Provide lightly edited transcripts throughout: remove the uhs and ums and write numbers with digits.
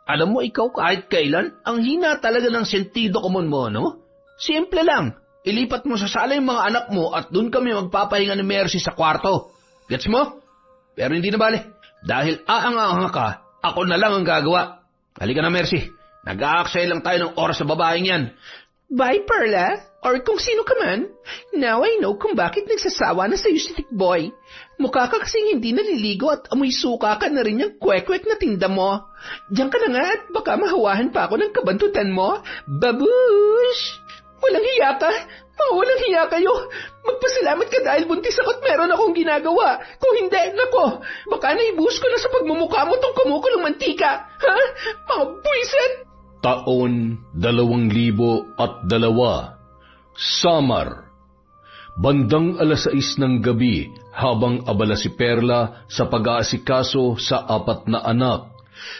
Alam mo, ikaw kahit kailan, ang hina talaga ng sentido komon mo, no? Simple lang. Ilipat mo sa sala yung mga anak mo at doon kami magpapahinga ni Mercy sa kwarto. Gets mo? Pero hindi na bale. Dahil aang-aanga ka, ako na lang ang gagawa. Halika na, Mercy. Nag-aaksaya lang tayo ng oras sa babaeng yan. Bye, Perla. Or kung sino ka man. Now I know kung bakit nagsasawa na sa'yo si Tikboy. Mukha ka kasing hindi naliligo at amoy suka ka na rin yung kwek-kwek na tinda mo. Diyan ka na nga at baka mahawahan pa ako ng kabantutan mo. Babush! Walang hiya ka. Mga walang hiya kayo. Magpasalamat ka dahil buntis ako at meron akong ginagawa. Kung hindi, nako, baka naibuhos ko na sa pagmumukha mo tong kumukulong mantika. Ha? Mga buwisit! Taon 2002, Samar. Bandang 6:00 ng gabi habang abala si Perla sa pag-aasikaso sa 4 na anak.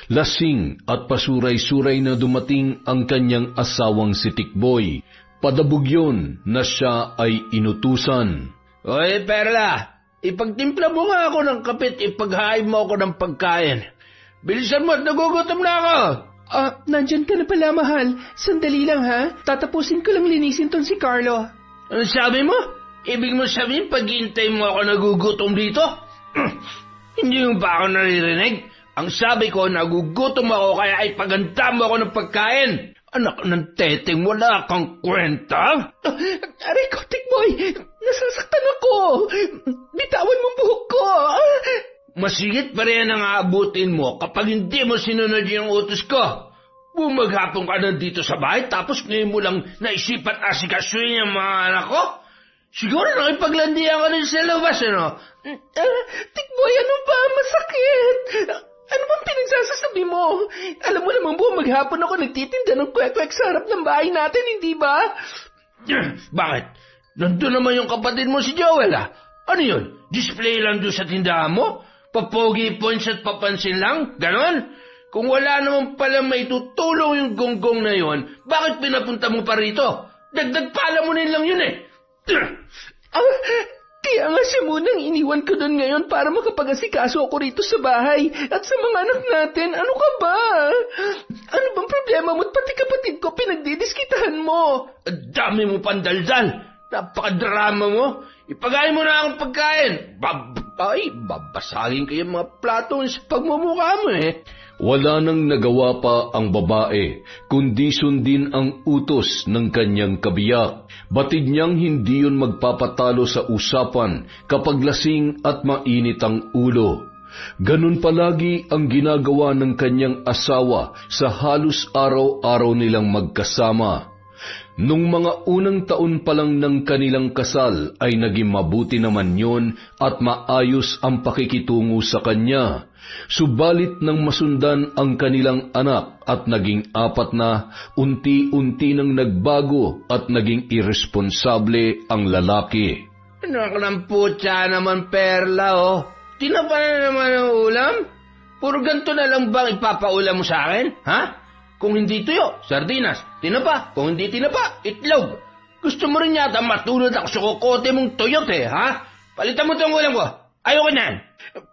Lasing at pasuray-suray na dumating ang kanyang asawang si Tikboy. Padabog yun na siya ay inutusan. Oy, Perla, ipagtimpla mo nga ako ng kapit, ipaghain mo ako ng pagkain. Bilisan mo at nagugutom na ako. Nandyan ka na pala, mahal. Sandali lang, ha? Tatapusin ko lang linisin ton si Carlo. Ano sabi mo? Ibig mo sabihin, paghihintay mo ako nagugutom dito? Hindi mo ba ako naririnig? Ang sabi ko, nagugutom ako kaya ay paganda mo ako ng pagkain. Anak ng teteng, wala kang kwenta? Aray ko, Tikboy, nasasaktan ako. Bitawan mo buhok ko. Masigit pa rin ang aabutin mo kapag hindi mo sinunod yung utos ko. Bumaghapon ka na dito sa bahay tapos ngayon mo lang naisipan asikasuhin yung mga anak ko? Siguro nakipaglandian ka rin sa labas, ano? Tikboy, ano ba? Masakit. Ano bang pinagsasasabi mo? Alam mo naman po, maghapon ako nagtitinda ng kwek-kwek sa harap ng bahay natin, hindi ba? Bakit? Nandun naman yung kapatid mo si Joel, ah. Ano yun? Display lang doon sa tindahan mo? Papogi points at papansin lang? Ganon? Kung wala naman pala may tutulong yung gonggong na yun, bakit pinapunta mo pa rito? Dagdag palamunin lang yun eh. Kaya nga siya munang iniwan ko doon ngayon para makapag-asikaso ako rito sa bahay at sa mga anak natin. Ano ka ba? Ano bang problema mo at pati kapatid ko pinagdidiskitahan mo? Dami mo pandaldal. Napakadrama mo. Ipagayin mo na akong pagkain. Babasagin kayo mga plato sa pagmumukha mo eh. Wala nang nagawa pa ang babae, kundi sundin ang utos ng kanyang kabiyak. Batid niyang hindi yun magpapatalo sa usapan kapag lasing at mainit ang ulo. Ganun palagi ang ginagawa ng kanyang asawa sa halos araw-araw nilang magkasama. Nung mga unang taon pa lang ng kanilang kasal ay naging mabuti naman yon at maayos ang pakikitungo sa kanya. Subalit nang masundan ang kanilang anak at naging 4 na, unti-unti nang nagbago at naging irresponsable ang lalaki. Anak ng putya naman, Perla, oh. Tinapa na naman ang ulam? Puro ganito na lang bang ipapaulam mo sa akin, ha? Kung hindi tuyo, sardinas. Tinapa. Kung hindi tinapa, itlog. Gusto mo rin yata matulad ako sa kokote mong tuyot eh, ha? Palitan mo itong ulam ko. Ayoko na.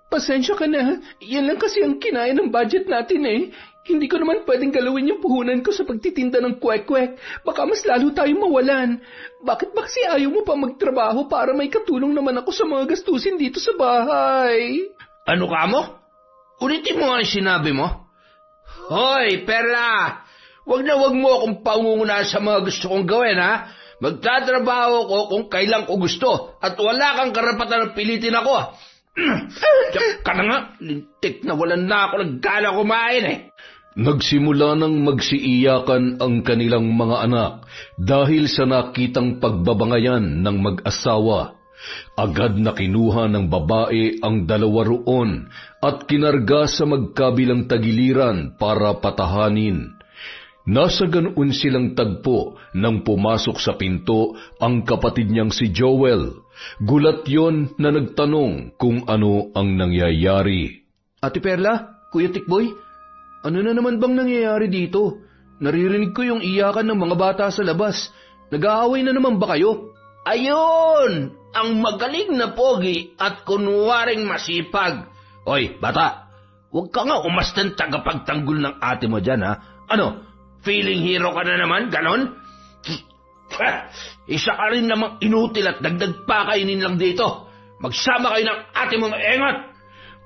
Pasensya ka na. Yan lang kasi ang kinaya ng budget natin eh. Hindi ko naman pwedeng galawin yung puhunan ko sa pagtitinda ng kwek-kwek. Baka mas lalo tayong mawalan. Bakit ba kasi ayaw mo pa magtrabaho para may katulong naman ako sa mga gastusin dito sa bahay? Ano ka mo? Ulitin mo nga yung sinabi mo. Hoy, Perla! Wag mo akong paunguna sa mga gusto kong gawin, ha? Magtatrabaho ko kung kailan ko gusto at wala kang karapatan na pilitin ako. Diyak ka na nga, lintik na walang na ako naggana kumain eh. Nagsimula nang magsiiyakan ang kanilang mga anak dahil sa nakitang pagbabangayan ng mag-asawa. Agad na kinuha ng babae ang 2 roon at kinarga sa magkabilang tagiliran para patahanin. Nasa ganoon silang tagpo nang pumasok sa pinto ang kapatid niyang si Joel. Gulat yon na nagtanong kung ano ang nangyayari. Ate Perla, Kuya Tikboy, ano na naman bang nangyayari dito? Naririnig ko yung iyakan ng mga bata sa labas. Nag-aaway na naman ba kayo? Ayun! Ang magaling na pogi at kunwaring masipag. Hoy, bata! Huwag ka nga umastan tagapagtanggol ng ate mo dyan, ha? Ano, feeling hero ka na naman, ganon? Isa ka rin namang inutil at dagdag pa kainin lang dito. Magsama kayo ng ate mong engot!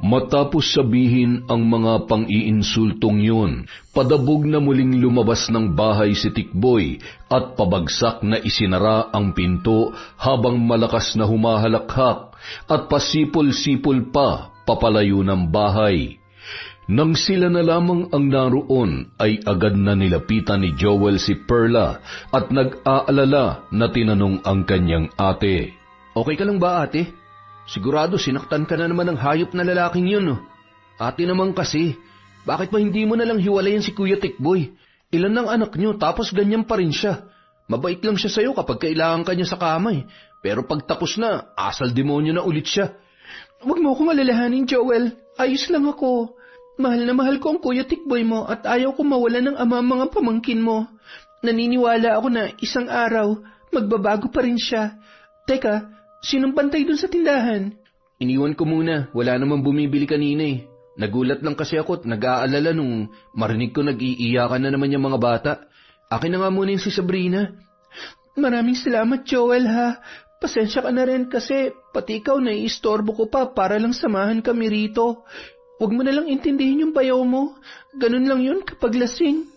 Matapos sabihin ang mga pang-iinsultong yun, padabog na muling lumabas ng bahay si Tikboy at pabagsak na isinara ang pinto habang malakas na humahalakhak at pasipol-sipol pa papalayo ng bahay. Nang sila na lamang ang naroon ay agad na nilapitan ni Joel si Perla at nag-aalala na tinanong ang kanyang ate. Okay ka lang ba, ate? Sigurado sinaktan ka na naman ng hayop na lalaking yun. Ate naman kasi, bakit pa hindi mo na lang hiwalayan si Kuya Tikboy? Ilan ng anak nyo tapos ganyan pa rin siya. Mabait lang siya sa'yo kapag kailangan ka niya sa kamay. Pero pag tapos na, asal demonyo na ulit siya. Huwag mo akong alalahanin, Joel. Ayos lang ako. Mahal na mahal ko ang Kuya Tikboy mo at ayaw ko mawala ng ama mga pamangkin mo. Naniniwala ako na isang araw, magbabago pa rin siya. Teka, sinong bantay dun sa tindahan? Iniwan ko muna, wala namang bumibili kanina eh. Nagulat lang kasi ako at nag-aalala nung marinig ko nag-iiyakan na naman yung mga bata. Akin na nga muna yung si Sabrina. Maraming salamat, Joel, ha. Pasensya ka na rin kasi pati ikaw naiistorbo ko pa para lang samahan kami rito. Huwag mo na lang intindihin yung bayaw mo. Ganun lang yun kapag lasing.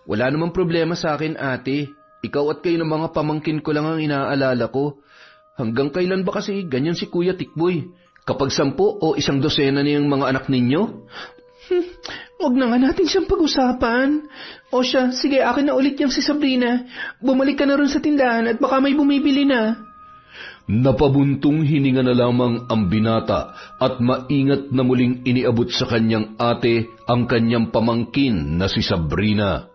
Wala namang problema sa akin, ate. Ikaw at kayo ng mga pamangkin ko lang ang inaalala ko. Hanggang kailan ba kasi ganyan si Kuya Tikboy? Kapag 10 o 1 dosena na yung mga anak ninyo? Huwag na nga natin siyang pag-usapan. O siya, sige, akin na ulit yung si Sabrina. Bumalik ka na rin sa tindahan at baka may bumibili na. Napabuntong hininga na lamang ang binata at maingat na muling iniabot sa kanyang ate ang kanyang pamangkin na si Sabrina.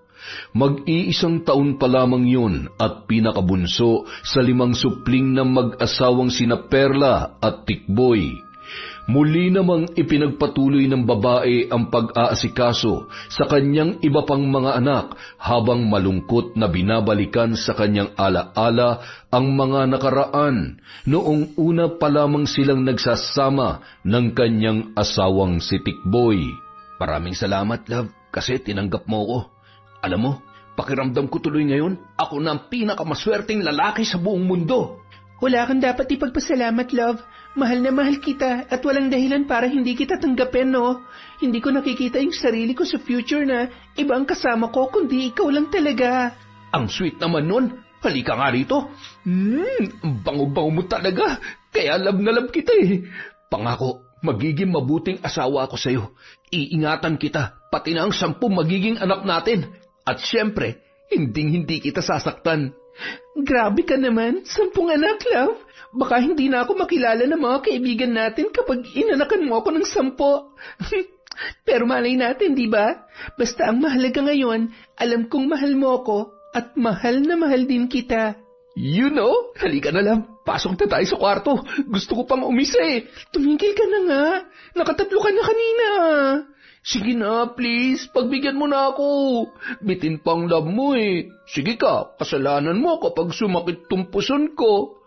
Mag-iisang taon pa lamang yun at pinakabunso sa 5 supling ng mag-asawang sina Perla at Tikboy. Muli namang ipinagpatuloy ng babae ang pag-aasikaso sa kanyang iba pang mga anak habang malungkot na binabalikan sa kanyang alaala ang mga nakaraan noong una pa lamang silang nagsasama ng kanyang asawang si Tikboy. Maraming salamat, love, kasi tinanggap mo ko. Alam mo, pakiramdam ko tuloy ngayon, ako na ang pinakamaswerteng lalaki sa buong mundo. Wala kang dapat ipagpasalamat, love. Mahal na mahal kita at walang dahilan para hindi kita tanggapin, no? Hindi ko nakikita yung sarili ko sa future na iba ang kasama ko kundi ikaw lang talaga. Ang sweet naman nun. Halika nga rito. Ang bango-bango mo talaga. Kaya love na love kita eh. Pangako, magiging mabuting asawa ako sa'yo. Iingatan kita, pati na ang 10 magiging anak natin. At syempre, hindi kita sasaktan. Grabe ka naman, 10 anak, love. Baka hindi na ako makilala ng mga kaibigan natin kapag inanakan mo ako ng 10. Pero malay natin, di ba? Basta ang mahalaga ngayon, alam kong mahal mo ako at mahal na mahal din kita. You know, halika na lang. Pasok na tayo sa kwarto. Gusto ko pang umisa eh. Tumigil ka na nga. Nakatatlo ka na kanina. Sige na, please. Pagbigyan mo na ako. Bitin pang love mo eh. Sige ka, kasalanan mo kapag sumakit tong puson ko.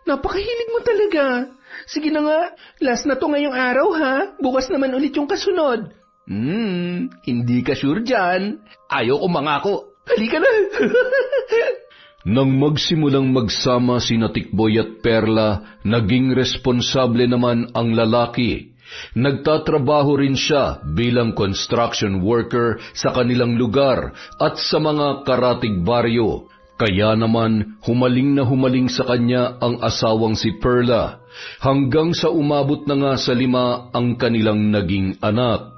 Napakahilig mo talaga. Sige na nga, last na to ngayong araw ha. Bukas naman ulit yung kasunod. Hindi ka sure dyan. Ayaw ko mangako. Halika na. Nang magsimulang magsama sina Tikboy at Perla, naging responsable naman ang lalaki. Nagtatrabaho rin siya bilang construction worker sa kanilang lugar at sa mga karatig baryo. Kaya naman humaling sa kanya ang asawang si Perla, hanggang sa umabot na nga sa 5 ang kanilang naging anak.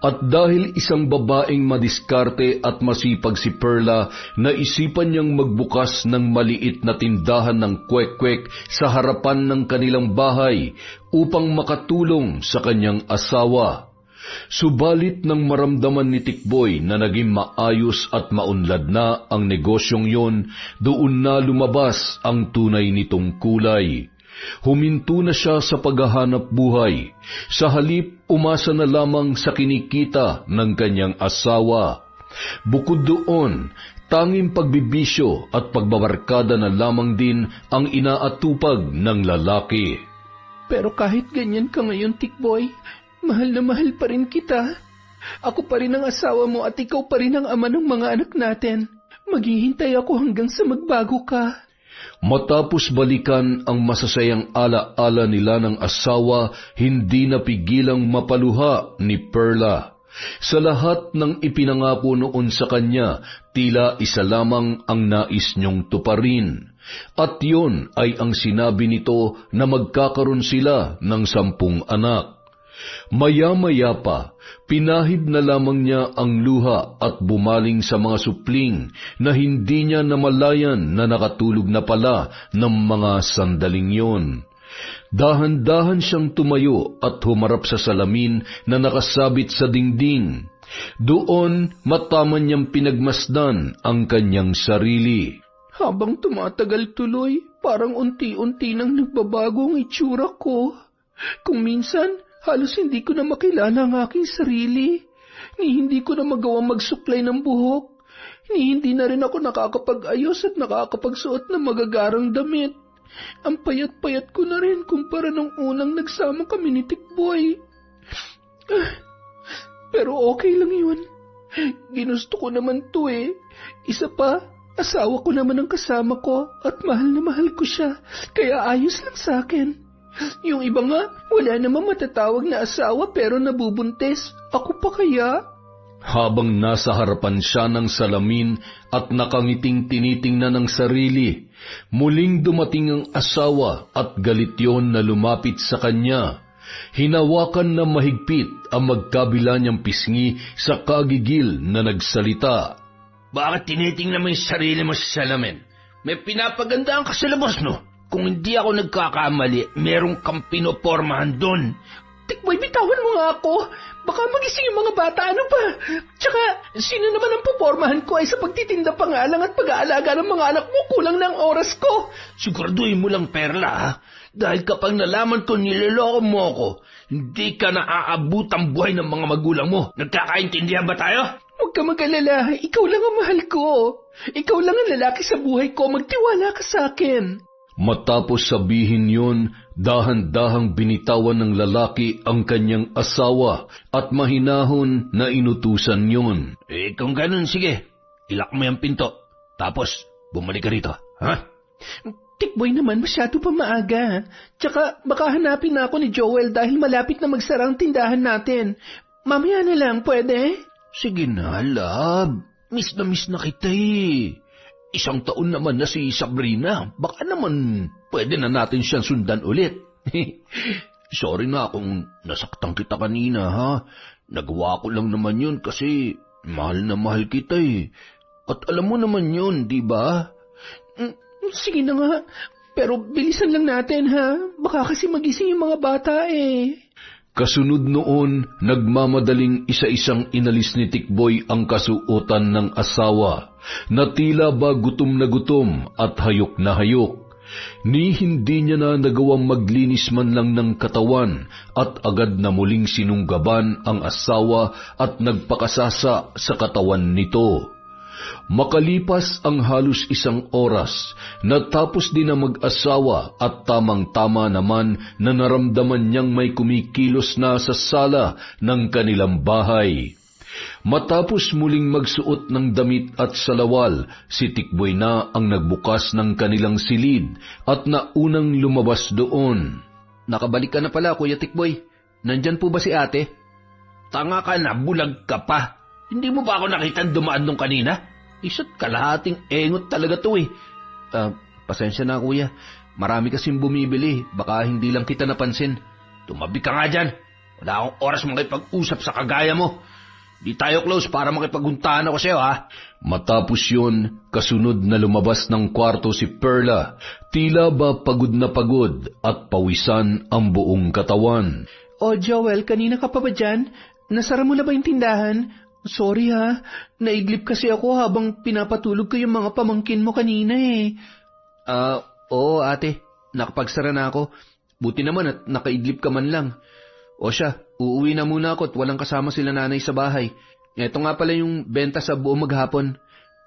At dahil isang babaeng madiskarte at masipag si Perla, naisipan niyang magbukas ng maliit na tindahan ng kwek-kwek sa harapan ng kanilang bahay upang makatulong sa kanyang asawa. Subalit nang maramdaman ni Tikboy na naging maayos at maunlad na ang negosyong yon, doon na lumabas ang tunay nitong kulay. Huminto na siya sa paghahanap buhay. Sa halip, umasa na lamang sa kinikita ng kanyang asawa. Bukod doon, tanging pagbibisyo at pagbabarkada na lamang din ang inaatupag ng lalaki. Pero kahit ganyan ka ngayon, Tikboy, Mahal na mahal pa rin kita. Ako pa rin ang asawa mo at ikaw pa rin ang ama ng mga anak natin. Maghihintay ako hanggang sa magbago ka. Matapos balikan ang masasayang ala-ala nila ng asawa, hindi napigilang mapaluha ni Perla. Sa lahat ng ipinangako noon sa kanya, tila isa lamang ang nais niyong tuparin. At yun ay ang sinabi nito na magkakaroon sila ng 10 anak. Maya-maya pa, pinahid na lamang niya ang luha at bumaling sa mga supling na hindi niya namalayan na nakatulog na pala ng mga sandaling yon. Dahan-dahan siyang tumayo at humarap sa salamin na nakasabit sa dingding. Doon mataman niyang pinagmasdan ang kanyang sarili. Habang tumatagal tuloy, parang unti-unti nang nagbabago ang itsura ko. Kung minsan, halos hindi ko na makilala ang aking sarili. Ni hindi ko na magawang magsuklay ng buhok. Ni hindi na rin ako nakakapag-ayos at nakakapagsuot ng magagarang damit. Ang payat-payat ko na rin kumpara nung unang nagsama kami ni Tikboy. Pero okay lang yun. Ginusto ko naman to eh. Isa pa, asawa ko naman ang kasama ko at mahal na mahal ko siya. Kaya ayos lang sa akin. Yung iba nga, wala namang matatawag na asawa pero nabubuntis. Ako pa kaya? Habang nasa harapan siya ng salamin at nakangiting tinitingnan ng sarili, muling dumating ang asawa at galit yon na lumapit sa kanya. Hinawakan na mahigpit ang magkabila niyang pisngi sa kagigil na nagsalita. Bakit tinitingnan mo yung sarili mo sa salamin? May pinapagandaan ka sa labas, no? Kung hindi ako nagkakamali, merong kang pinopormahan doon. Tikboy, bitawan mo nga ako. Baka magising yung mga bata, ano ba? Tsaka, sino naman ang pupormahan ko ay sa pagtitinda pa nga lang at pag-aalaga ng mga anak mo, kulang na ang oras ko. Siguraduhin mo lang, Perla, ha? Dahil kapag nalaman ko niloloko mo ako, hindi ka na aabot ang buhay ng mga magulang mo. Nagkakaintindihan ba tayo? Huwag ka mag-alala, ikaw lang ang mahal ko. Ikaw lang ang lalaki sa buhay ko, magtiwala ka sa akin. Matapos sabihin yon, dahan-dahang binitawan ng lalaki ang kanyang asawa at mahinahon na inutusan yon. Kung ganun, sige, ilak mo yung pinto. Tapos, bumalik ka rito, ha? Tikboy naman, masyado pa maaga. Tsaka, baka hanapin na ako ni Joel dahil malapit na magsara ang tindahan natin. Mamaya na lang, pwede? Sige na, love. Miss na kita eh. 1 taon naman na si Sabrina. Baka naman pwede na natin siyang sundan ulit. Sorry na kung nasaktan kita kanina, ha? Nagawa ko lang naman yun kasi mahal na mahal kita eh. At alam mo naman yun, di ba? Sige na nga. Pero bilisan lang natin, ha? Baka kasi magising yung mga bata eh. Kasunod noon, nagmamadaling isa-isang inalis ni Tikboy ang kasuotan ng asawa, na tila ba gutom na gutom at hayok na hayok. Ni hindi niya na nagawang maglinis man lang ng katawan at agad na muling sinunggaban ang asawa at nagpakasasa sa katawan nito. Makalipas ang halos 1 oras, natapos din ang mag-asawa at tamang-tama naman na naramdaman niyang may kumikilos na sa sala ng kanilang bahay. Matapos muling magsuot ng damit at salawal, si Tikboy na ang nagbukas ng kanilang silid at naunang lumabas doon. Nakabalik ka na pala, Kuya Tikboy. Nandyan po ba si ate? Tanga ka na, bulag ka pa. Hindi mo ba ako nakita dumaan nung kanina? Isa't kalahating engot talaga to eh. Pasensya na, Kuya. Marami kasing bumibili. Baka hindi lang kita napansin. Tumabi ka nga dyan. Wala akong oras makipag-usap sa kagaya mo. Di tayo close para makipagguntahan ako sa'yo, ha? Matapos yun, kasunod na lumabas ng kwarto si Perla. Tila ba pagod na pagod at pawisan ang buong katawan. Oh, Joel, kanina ka pa ba dyan? Nasara mo na ba yung tindahan? Sorry ha, naidlip kasi ako habang pinapatulog ko yung mga pamangkin mo kanina eh. Oo ate, nakapagsara na ako. Buti naman at nakaidlip ka man lang. O siya, uuwi na muna ako at walang kasama sila nanay sa bahay. Ito nga pala yung benta sa buong maghapon.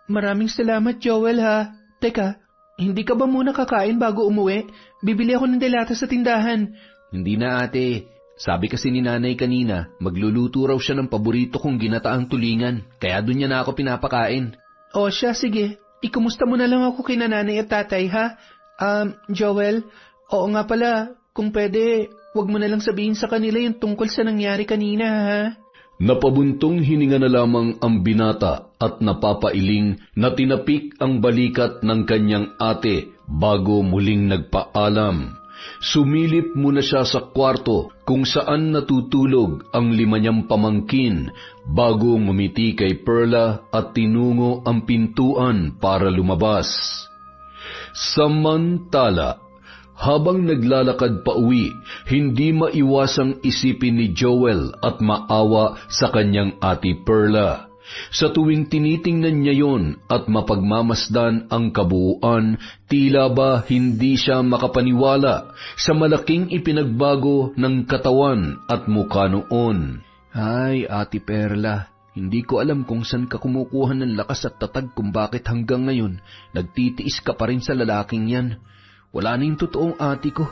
Maraming salamat, Joel ha. Teka, hindi ka ba muna kakain bago umuwi? Bibili ako ng delata sa tindahan. Hindi na ate, Sabi kasi ni nanay kanina, magluluto raw siya ng paborito kong ginataang tulingan, kaya doon niya na ako pinapakain. O siya, sige. Ikumusta mo na lang ako kina nanay at tatay, ha? Joel, oo nga pala, kung pwede, wag mo na lang sabihin sa kanila yung tungkol sa nangyari kanina, ha? Napabuntong hininga na lamang ang binata at napapailing na tinapik ang balikat ng kanyang ate bago muling nagpaalam. Sumilip muna siya sa kwarto kung saan natutulog ang 5 niyang pamangkin bago ngumiti kay Perla at tinungo ang pintuan para lumabas. Samantala, habang naglalakad pa uwi, hindi maiwasang isipin ni Joel at maawa sa kanyang ate Perla. Sa tuwing tinitingnan niya yon at mapagmamasdan ang kabuuan, tila ba hindi siya makapaniwala sa malaking ipinagbago ng katawan at mukha noon. Ay, Ate Perla, hindi ko alam kung saan ka kumukuha ng lakas at tatag kung bakit hanggang ngayon nagtitiis ka pa rin sa lalaking yan. Wala na yung totoong ate ko.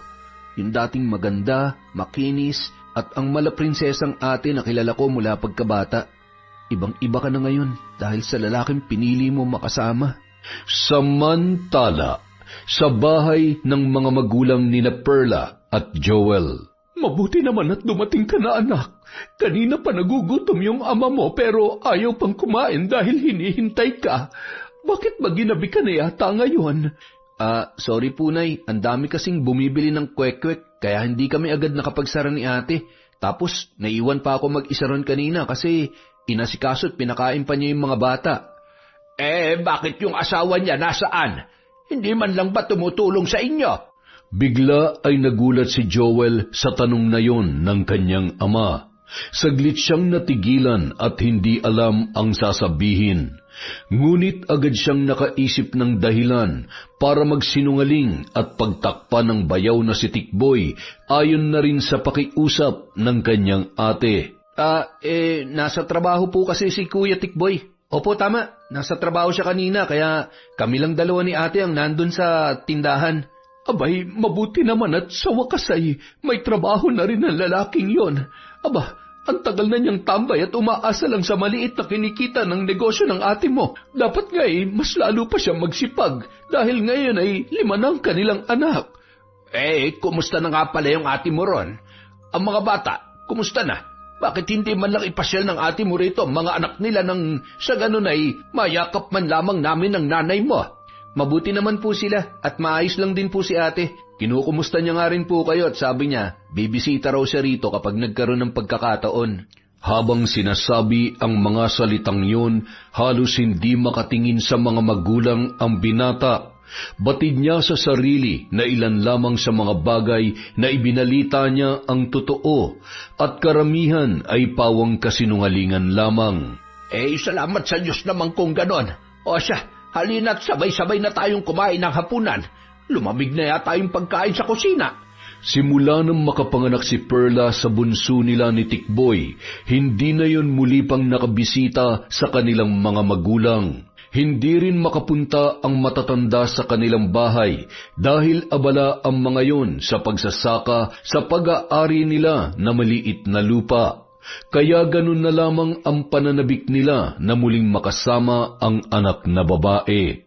Yung dating maganda, makinis, at ang malaprinsesang ate na kilala ko mula pagkabata. Ibang-iba ka na ngayon dahil sa lalaking pinili mo makasama. Samantala, sa bahay ng mga magulang nina Perla at Joel. Mabuti naman at dumating ka na, anak. Kanina pa nagugutom yung ama mo pero ayaw pang kumain dahil hinihintay ka. Bakit ba ginabi ka na yata ngayon? Sorry po, Nay. Ang dami kasing bumibili ng kwek-kwek kaya hindi kami agad nakapagsara ni ate. Tapos, naiwan pa ako mag-isa ron kanina kasi inasikaso at pinakain pa niya yung mga bata. Bakit yung asawa niya nasaan? Hindi man lang ba tumutulong sa inyo? Bigla ay nagulat si Joel sa tanong na yon ng kanyang ama. Saglit siyang natigilan at hindi alam ang sasabihin. Ngunit agad siyang nakaisip ng dahilan para magsinungaling at pagtakpan ng bayaw na si Tikboy ayon na rin sa pakiusap ng kanyang ate. Nasa trabaho po kasi si Kuya Tikboy. Opo, tama. Nasa trabaho siya kanina kaya kami lang dalawa ni ate ang nandun sa tindahan. Abay, mabuti naman at sa wakas ay may trabaho na rin ang lalaking yon. Aba, ang tagal na niyang tambay at umaasa lang sa maliit na kinikita ng negosyo ng ate mo. Dapat nga mas lalo pa siyang magsipag dahil ngayon ay 5 na ang kanilang anak. Kumusta na nga pala yung ate mo ron? Ang mga bata, kumusta na? Bakit hindi man lang ipasyal ng ate mo rito ang mga anak nila nang sa ganun ay mayakap man lamang namin ang nanay mo? Mabuti naman po sila at maayos lang din po si ate. Kinukumusta niya nga rin po kayo at sabi niya, bibisita raw siya rito kapag nagkaroon ng pagkakataon. Habang sinasabi ang mga salitang yun, halos hindi makatingin sa mga magulang ang binata. Batid niya sa sarili na ilan lamang sa mga bagay na ibinalita niya ang totoo at karamihan ay pawang kasinungalingan lamang. Salamat sa Diyos naman kung ganon. O siya, halina't sabay-sabay na tayong kumain ng hapunan. Lumamig na yata yung pagkain sa kusina. Simula nang makapanganak si Perla sa bunso nila ni Tikboy, hindi na yon muli pang nakabisita sa kanilang mga magulang. Hindi rin makapunta ang matatanda sa kanilang bahay dahil abala ang mga yon sa pagsasaka sa pag-aari nila na maliit na lupa. Kaya ganun na lamang ang pananabik nila na muling makasama ang anak na babae.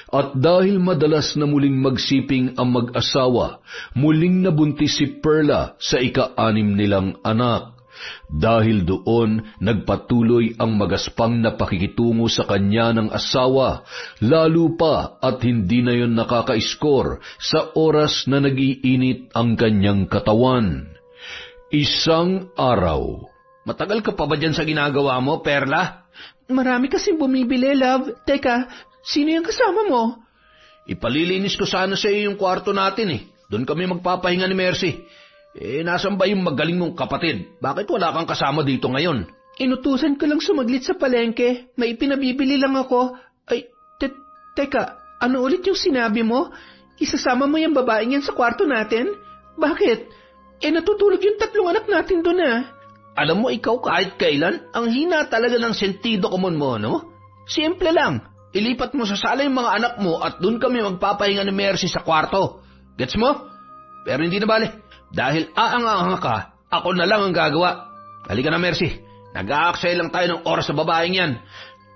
At dahil madalas na muling magsiping ang mag-asawa, muling nabuntis si Perla sa ika-6 nilang anak. Dahil doon, nagpatuloy ang magaspang na pakikitungo sa kanya ng asawa, lalo pa at hindi na yon nakaka-score sa oras na nag-iinit ang kanyang katawan. Isang araw. Matagal ka pa ba dyan sa ginagawa mo, Perla? Marami kasing bumibili, love. Teka, sino yung kasama mo? Ipalilinis ko sana sa iyo yung kwarto natin Doon kami magpapahinga ni Mercy. Nasan ba yung magaling mong kapatid? Bakit wala kang kasama dito ngayon? Inutusan ko lang sumaglit sa palengke. May pinabibili lang ako. Teka, ano ulit yung sinabi mo? Isasama mo yung babaeng yan sa kwarto natin? Bakit? Natutulog yung 3 anak natin doon Alam mo, ikaw kahit kailan, ang hina talaga ng sentido komon mo, no? Simple lang. Ilipat mo sa sala yung mga anak mo at doon kami magpapahinga ni Mercy sa kwarto. Gets mo? Pero hindi na bale. Dahil aanga-anga ka, Ako na lang ang gagawa. Halika na, Mercy. Nag-aaksaya lang tayo ng oras sa babaeng yan.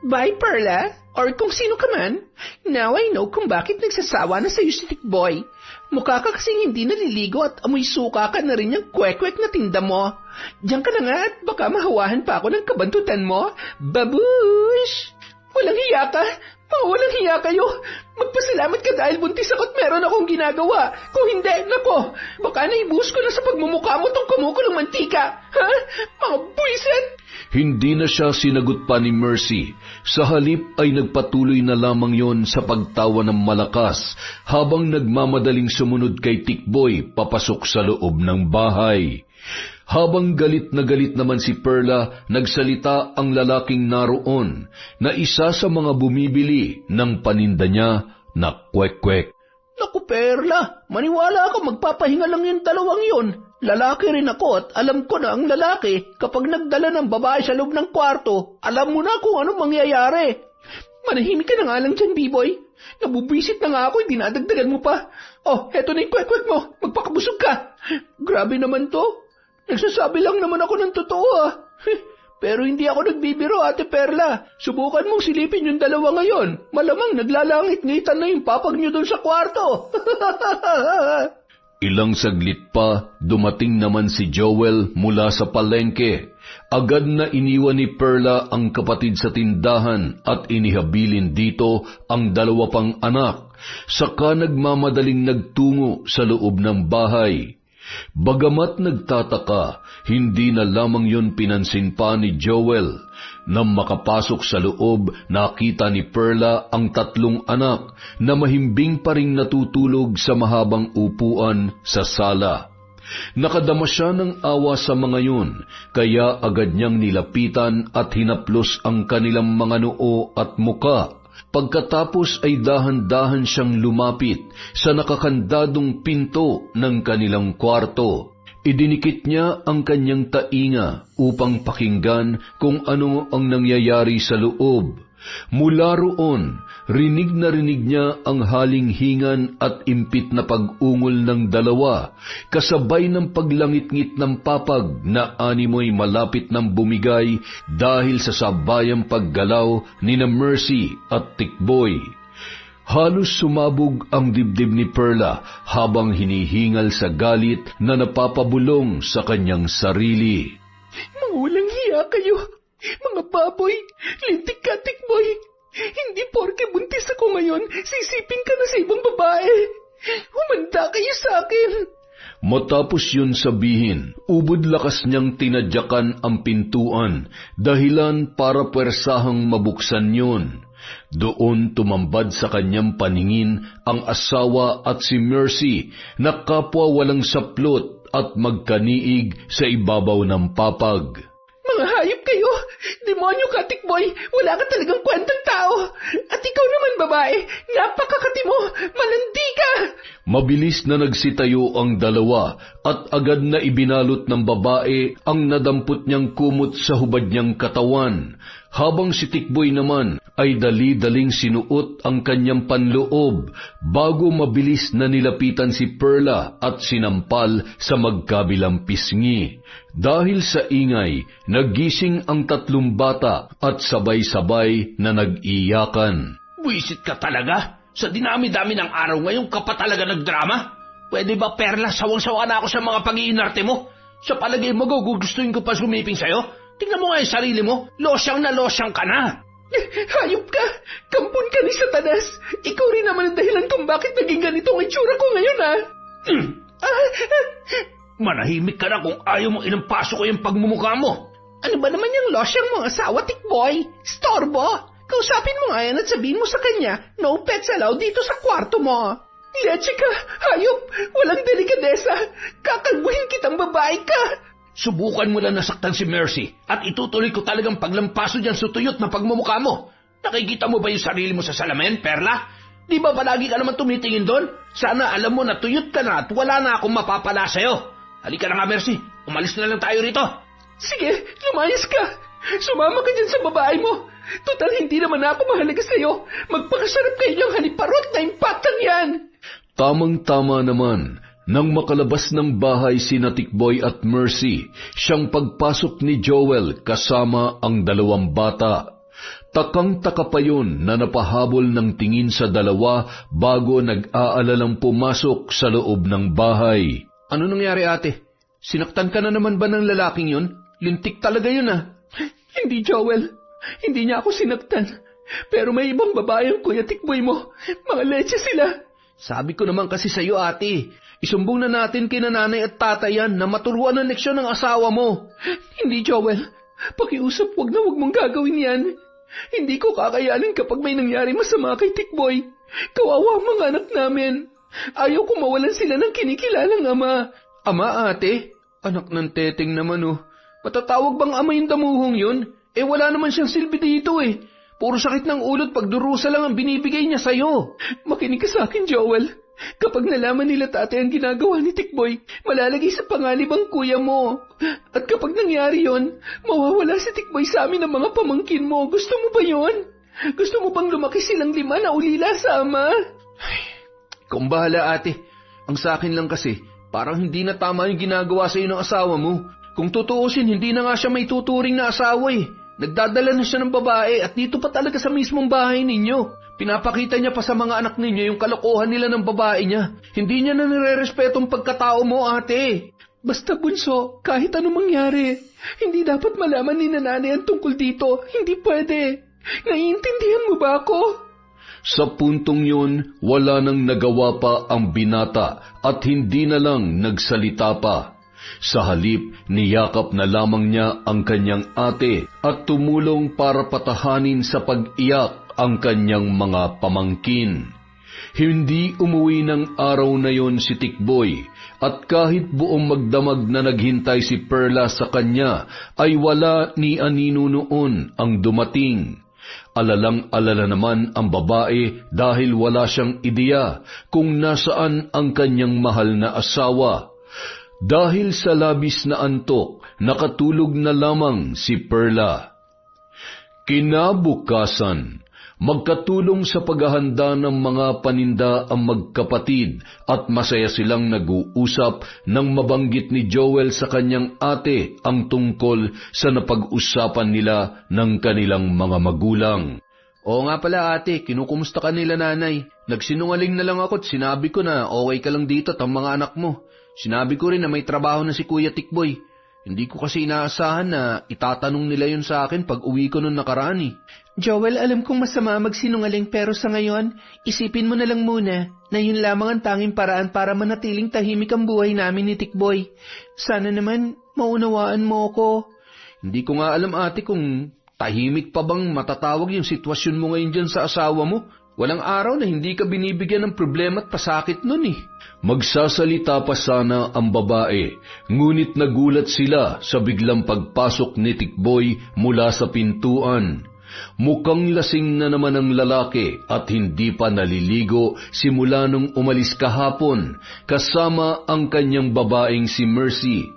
Bye, Perla. Or kung sino ka man. Now I know kung bakit nagsasawa na sa'yo si Tikboy. Mukha ka kasing hindi naliligo at amoy suka ka na rin yung kwek-kwek na tinda mo. Diyan ka na nga at baka mahawahan pa ako ng kabantutan mo. Babush! Walang hiya ka. Mga walang hiya kayo. Magpasalamat ka dahil buntis ako at meron akong ginagawa. Kung hindi, nako, baka naibuhos ko na sa pagmumukha mo tong kumukulong mantika. Ha? Mga buwisit! Hindi na siya sinagot pa ni Mercy. Sa halip ay nagpatuloy na lamang yon sa pagtawa ng malakas habang nagmamadaling sumunod kay Tikboy papasok sa loob ng bahay. Habang galit naman si Perla, nagsalita ang lalaking naroon na isa sa mga bumibili ng paninda niya na kwek-kwek. Naku, Perla, maniwala ka, magpapahinga lang yung dalawang yon. Lalaki rin ako at alam ko na ang lalaki kapag nagdala ng babae sa loob ng kwarto, alam mo na kung anong mangyayari. Manahimik ka na nga lang dyan, B-boy. Nabubwisit na nga ako, dinadagdagan mo pa. Oh, eto na yung kwek-kwek mo, magpakabusog ka. Grabe naman to. Nagsasabi lang naman ako ng totoo Pero hindi ako nagbibiro, Ate Perla. Subukan mong silipin yung dalawa ngayon. Malamang naglalangit-ngitan na yung papag nyo doon sa kwarto. Ilang saglit pa, dumating naman si Joel mula sa palengke. Agad na iniwan ni Perla ang kapatid sa tindahan at inihabilin dito ang dalawa pang anak. Saka nagmamadaling nagtungo sa loob ng bahay. Bagamat nagtataka, hindi na lamang yun pinansin pa ni Joel. Nang makapasok sa loob, nakita ni Perla ang tatlong anak na mahimbing pa ring natutulog sa mahabang upuan sa sala. Nakadama siya ng awa sa mga yun, kaya agad niyang nilapitan at hinaplos ang kanilang mga noo at muka. Pagkatapos ay dahan-dahan siyang lumapit sa nakakandadong pinto ng kanilang kwarto. Idinikit niya ang kanyang tainga upang pakinggan kung ano ang nangyayari sa loob. Mula roon, rinig na rinig niya ang halinghingan at impit na pag-ungol ng dalawa, kasabay ng paglangit-ngit ng papag na animoy malapit ng bumigay dahil sa sabayang paggalaw ni na Mercy at Tikboy. Halos sumabog ang dibdib ni Perla habang hinihingal sa galit na napapabulong sa kanyang sarili. Mangulang hiya kayo! Mga baboy, lintik ka, Tikboy. Hindi porke buntis ako ngayon, sisipin ka na sa ibang babae. Humanda kayo sa akin. Matapos yun sabihin, ubod lakas niyang tinadyakan ang pintuan, dahilan para pwersahang mabuksan yun. Doon tumambad sa kanyang paningin ang asawa at si Mercy na kapwa walang saplot at magkaniig sa ibabaw ng papag. Mga hayop kayo! Demonyo ka, Tikboy! Wala ka talagang kwentang tao! At ikaw naman, babae! Napakakati mo! Malandi ka! Mabilis na nagsitayo ang dalawa at agad na ibinalot ng babae ang nadampot niyang kumot sa hubad niyang katawan, habang si Tikboy naman ay dali-daling sinuot ang kanyang panloob bago mabilis na nilapitan si Perla at sinampal sa magkabilang pisngi. Dahil sa ingay, nagising ang tatlong bata at sabay-sabay na nag-iyakan. Buisit ka talaga? Sa dinami-dami ng araw ngayon ka pa talaga nagdrama? Pwede ba, Perla, sawang-sawa na ako sa mga pag-iinarte mo? Sa palagay mo, gugustuhin ko pa sumiping sa'yo? Tingnan mo nga yung sarili mo, losyang na losyang ka na. Hayop ka! Kampon ka ni Satanas! Ikaw rin naman ang dahilan kung bakit naging ganito ang itsura ko ngayon, Manahimik ka na kung ayaw mong inampaso ko yung pagmumukha mo. Ano ba naman yung losyang mong asawa, Tikboy? Storbo! Kausapin mo nga yan at sabihin mo sa kanya, no pets allowed dito sa kwarto mo. Leche ka, hayop! Walang delikadesa! Kakalbuhin kitang babae ka! Subukan mo lang nasaktan si Mercy at itutuloy ko talagang paglampaso dyan sa tuyot na pagmumukha mo. Nakikita mo ba yung sarili mo sa salamin, Perla? Di ba palagi ka naman tumitingin doon? Sana alam mo na tuyot ka na at wala na akong mapapala sa'yo. Halika na nga, Mercy. Umalis na lang tayo rito. Sige, lumayas ka. Sumama ka dyan sa babae mo. Total, hindi naman ako mahalaga sa'yo. Magpakasarap kayo niyang haniparot na impactan yan. Tamang-tama naman, Nang makalabas ng bahay sina Tikboy at Mercy, siyang pagpasok ni Joel kasama ang 2 bata. Takang-taka pa yun na napahabol ng tingin sa dalawa bago nag-aalalang pumasok sa loob ng bahay. Ano nangyari, ate? Sinaktan ka na naman ba ng lalaking yun? Lintik talaga yun, ah. Hindi, Joel. Hindi niya ako sinaktan. Pero may ibang babae ang Kuya Tikboy mo. Mga leche sila. Sabi ko naman kasi sa'yo, ate. Isumbong na natin kina nanay at tatay yan na maturuan ang leksyon ng asawa mo. Hindi, Joel. Pakiusap, wag mong gagawin yan. Hindi ko kakayanin kapag may nangyari masama kay Tikboy. Kawawa ang mga anak namin. Ayaw ko mawalan sila ng kinikilalang ama. Ama, ate? Anak ng teteng naman, oh. Matatawag bang ama yung damuhong yun? Wala naman siyang silbi dito, eh. Puro sakit ng ulo at pagdurusa lang ang binibigay niya sa'yo. Makinig ka sa akin, Joel. Kapag nalaman nila tatay ang ginagawa ni Tikboy, malalagay sa panganib ang kuya mo. At kapag nangyari yon, mawawala si Tikboy sa amin ng mga pamangkin mo. Gusto mo ba yon? Gusto mo bang lumaki silang 5 na ulila sa ama? Kung bahala, ate. Ang sa akin lang kasi, parang hindi na tama yung ginagawa sa'yo ng asawa mo. Kung tutuusin, hindi na nga siya may tuturing na asawa, eh. Nagdadala na siya ng babae at dito pa talaga sa mismong bahay ninyo. Pinapakita niya pa sa mga anak ninyo yung kalokohan nila ng babae niya. Hindi niya na nire-respetong pagkatao mo, ate. Basta, bunso, kahit anong mangyari, hindi dapat malaman ni nanay ang tungkol dito. Hindi pwede. Naiintindihan mo ba ako? Sa puntong yun, wala nang nagawa pa ang binata at hindi na lang nagsalita pa. Sa halip, niyakap na lamang niya ang kanyang ate at tumulong para patahanin sa pag-iyak ang kanyang mga pamangkin. Hindi umuwi ng araw na yon si Tikboy at kahit buong magdamag na naghintay si Perla sa kanya ay wala ni anino noon ang dumating. Alalang-alala naman ang babae dahil wala siyang ideya kung nasaan ang kanyang mahal na asawa. Dahil sa labis na antok, nakatulog na lamang si Perla. Kinabukasan, magkatulong sa paghahanda ng mga paninda ang magkapatid at masaya silang nag-uusap nang mabanggit ni Joel sa kanyang ate ang tungkol sa napag-usapan nila ng kanilang mga magulang. Oo nga pala, ate, kinukumusta ka nila nanay. Nagsinungaling na lang ako at sinabi ko na okay ka lang dito at ang mga anak mo. Sinabi ko rin na may trabaho na si Kuya Tikboy. Hindi ko kasi inaasahan na itatanong nila yun sa akin pag uwi ko nung nakaraan, eh. Joel, alam kong masama magsinungaling pero sa ngayon, isipin mo na lang muna na yun lamang ang tanging paraan para manatiling tahimik ang buhay namin ni Tikboy. Sana naman maunawaan mo ko. Hindi ko nga alam, ate, kung tahimik pa bang matatawag yung sitwasyon mo ngayon dyan sa asawa mo. Walang araw na hindi ka binibigyan ng problema at pasakit nun, eh. Magsasalita pa sana ang babae, ngunit nagulat sila sa biglang pagpasok ni Tikboy mula sa pintuan. Mukhang lasing na naman ang lalaki at hindi pa naliligo simula nung umalis kahapon kasama ang kanyang babaeng si Mercy.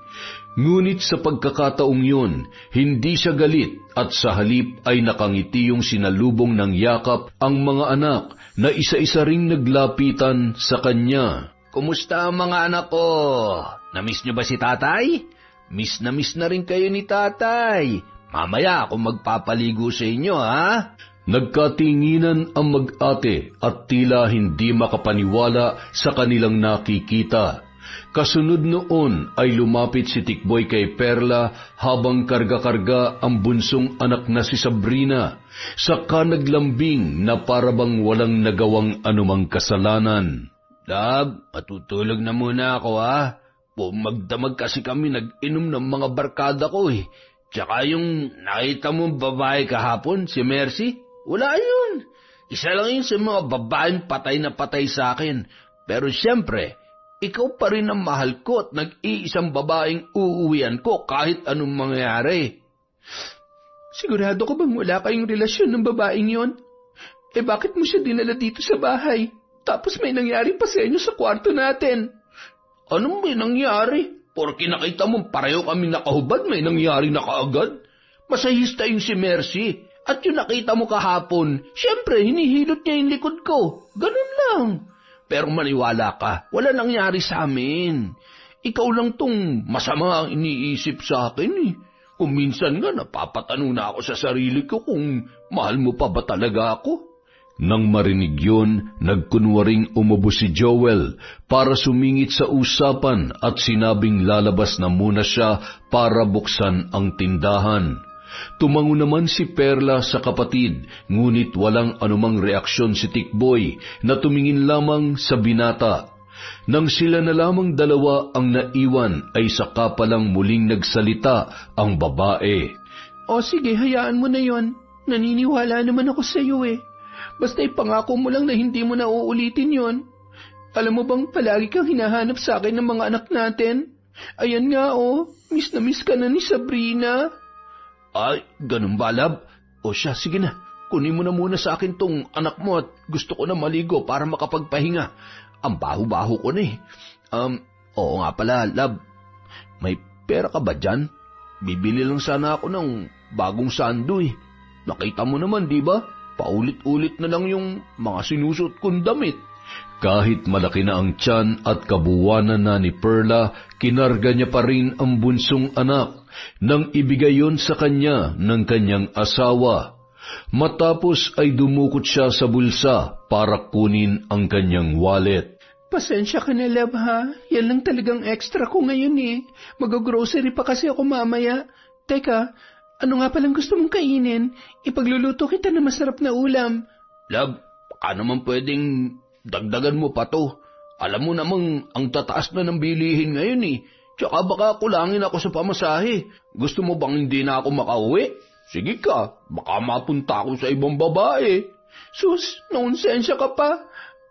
Ngunit sa pagkakataong yun, hindi siya galit at sa halip ay nakangiti yung sinalubong ng yakap ang mga anak na isa-isa ring naglapitan sa kanya. Kumusta ang mga anak ko? Namiss niyo ba si tatay? Miss na rin kayo ni tatay. Mamaya ako magpapaligo sa inyo, ha? Nagkatinginan ang mag-ate at tila hindi makapaniwala sa kanilang nakikita. Kasunod noon ay lumapit si Tikboy kay Perla habang karga-karga ang bunsong anak na si Sabrina, saka naglambing na parabang walang nagawang anumang kasalanan. Dab, matutulog na muna ako, ha? Magdamag kasi kami nag-inom ng mga barkada ko, eh. Tsaka yung nakita mong babae kahapon, si Mercy, wala yun. Isa lang yun sa mga babaeng patay na patay sa akin. Pero siyempre, ikaw pa rin ang mahal ko at nag-iisang babaeng uuwian ko kahit anong mangyari. Sigurado ka bang wala kayong relasyon ng babaeng yon? Bakit mo siya dinala dito sa bahay? Tapos may nangyari pa sa inyo sa kwarto natin. Anong may nangyari? Porke nakita mong pareho kami nakahubad, may nangyari na kaagad. Masahista yung si Mercy. At yung nakita mo kahapon, syempre hinihilot niya yung likod ko. Ganun lang. pero maniwala ka, wala nangyari sa amin. Ikaw lang tong masama ang iniisip sa akin eh. Kung minsan nga napapatanong na ako sa sarili ko kung mahal mo pa ba talaga ako. Nang marinig yun, nagkunwaring umubo si Joel para sumingit sa usapan at sinabing lalabas na muna siya para buksan ang tindahan. Tumango naman si Perla sa kapatid, ngunit walang anumang reaksyon si Tikboy na tumingin lamang sa binata. Nang sila na lamang dalawa ang naiwan ay saka palang muling nagsalita ang babae. O sige, hayaan mo na yon. Naniniwala naman ako sa iyo eh. Basta ipangako mo lang na hindi mo na uulitin yon. Alam mo bang palagi kang hinahanap sa akin ng mga anak natin? Ayan nga miss na miss ka na ni Sabrina. Ay, ganun ba, love? O siya, sige na. Kunin mo na muna sa akin tong anak mo at gusto ko na maligo para makapagpahinga. Ang baho-baho ko na eh. Oo nga pala, love. May pera ka ba dyan? Bibili lang sana ako ng bagong sando eh. Nakita mo naman, di ba? Paulit-ulit na lang yung mga sinusot kong damit. Kahit malaki na ang tiyan at kabuwanan na ni Perla, kinarga niya pa rin ang bunsong anak nang ibigay yon sa kanya ng kanyang asawa. Matapos ay dumukot siya sa bulsa para kunin ang kanyang wallet. Pasensya ka na, love, ha? Yan lang talagang extra ko ngayon eh. Mag-grocery pa kasi ako mamaya. Teka, ano nga palang gusto mong kainin? Ipagluluto kita na masarap na ulam. Love, baka naman pwedeng dagdagan mo pa to. Alam mo namang ang tataas na ng bilihin ngayon eh. Tsaka baka kulangin ako sa pamasahe. Gusto mo bang hindi na ako makauwi? Sige ka, baka mapunta ako sa ibang babae. Sus, nonsensya ka pa.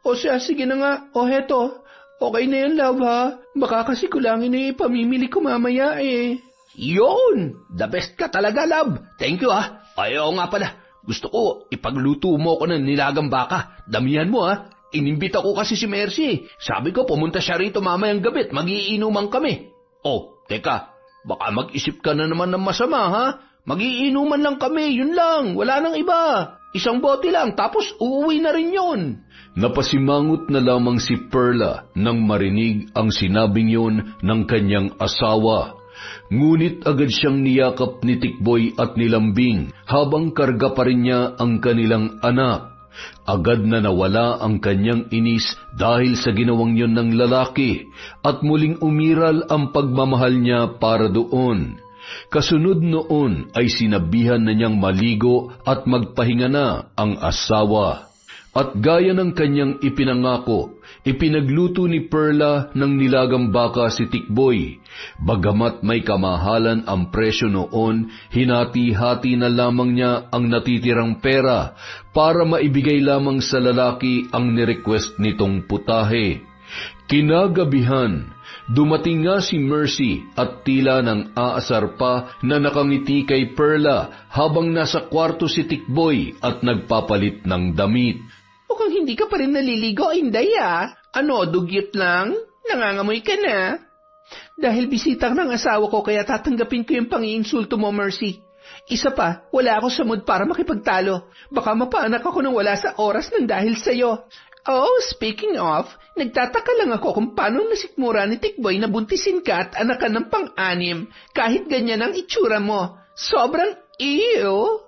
O siya, sige na nga. O heto, okay na yan, love, ha? Baka kasi kulangin na ipamimili ko mamaya eh. Yun! The best ka talaga, love. Thank you, ha. Ayaw nga pala. Gusto ko, ipagluto mo ko ng nilagang baka. Damihan mo, ha. Inimbita ko kasi si Mercy. Sabi ko, pumunta siya rito mamayang gabi at magiinuman kami. Oh, teka, baka mag-isip ka na naman ng masama, ha? Magiinuman lang kami, yun lang, wala nang iba. Isang bote lang, tapos uuwi na rin yun. Napasimangot na lamang si Perla nang marinig ang sinabing yun ng kanyang asawa. Ngunit agad siyang niyakap ni Tikboy at nilambing habang karga pa rin niya ang kanilang anak. Agad na nawala ang kanyang inis dahil sa ginawang yon ng lalaki at muling umiral ang pagmamahal niya para doon. Kasunod noon ay sinabihan na niyang maligo at magpahinga na ang asawa. At gaya ng kanyang ipinangako, ipinagluto ni Perla ng nilagang baka si Tikboy. Bagamat may kamahalan ang presyo noon, hinati-hati na lamang niya ang natitirang pera para maibigay lamang sa lalaki ang nirequest nitong putahe. Kinagabihan, dumating nga si Mercy at tila nang aasar pa na nakangiti kay Perla habang nasa kwarto si Tikboy at nagpapalit ng damit. Mukhang hindi ka pa rin naliligo, Inday, ah. Ano, dugyot lang? Nangangamoy ka na? Dahil bisita ng asawa ko kaya tatanggapin ko yung pang-iinsulto mo, Mercy. Isa pa, wala ako sa mood para makipagtalo. Baka mapaanak ako nang wala sa oras ng dahil sa'yo. Oh, speaking of, nagtataka lang ako kung paano nasikmura ni Tikboy na buntisin ka at anak ka ng pang-anim kahit ganyan ang itsura mo. Sobrang ew!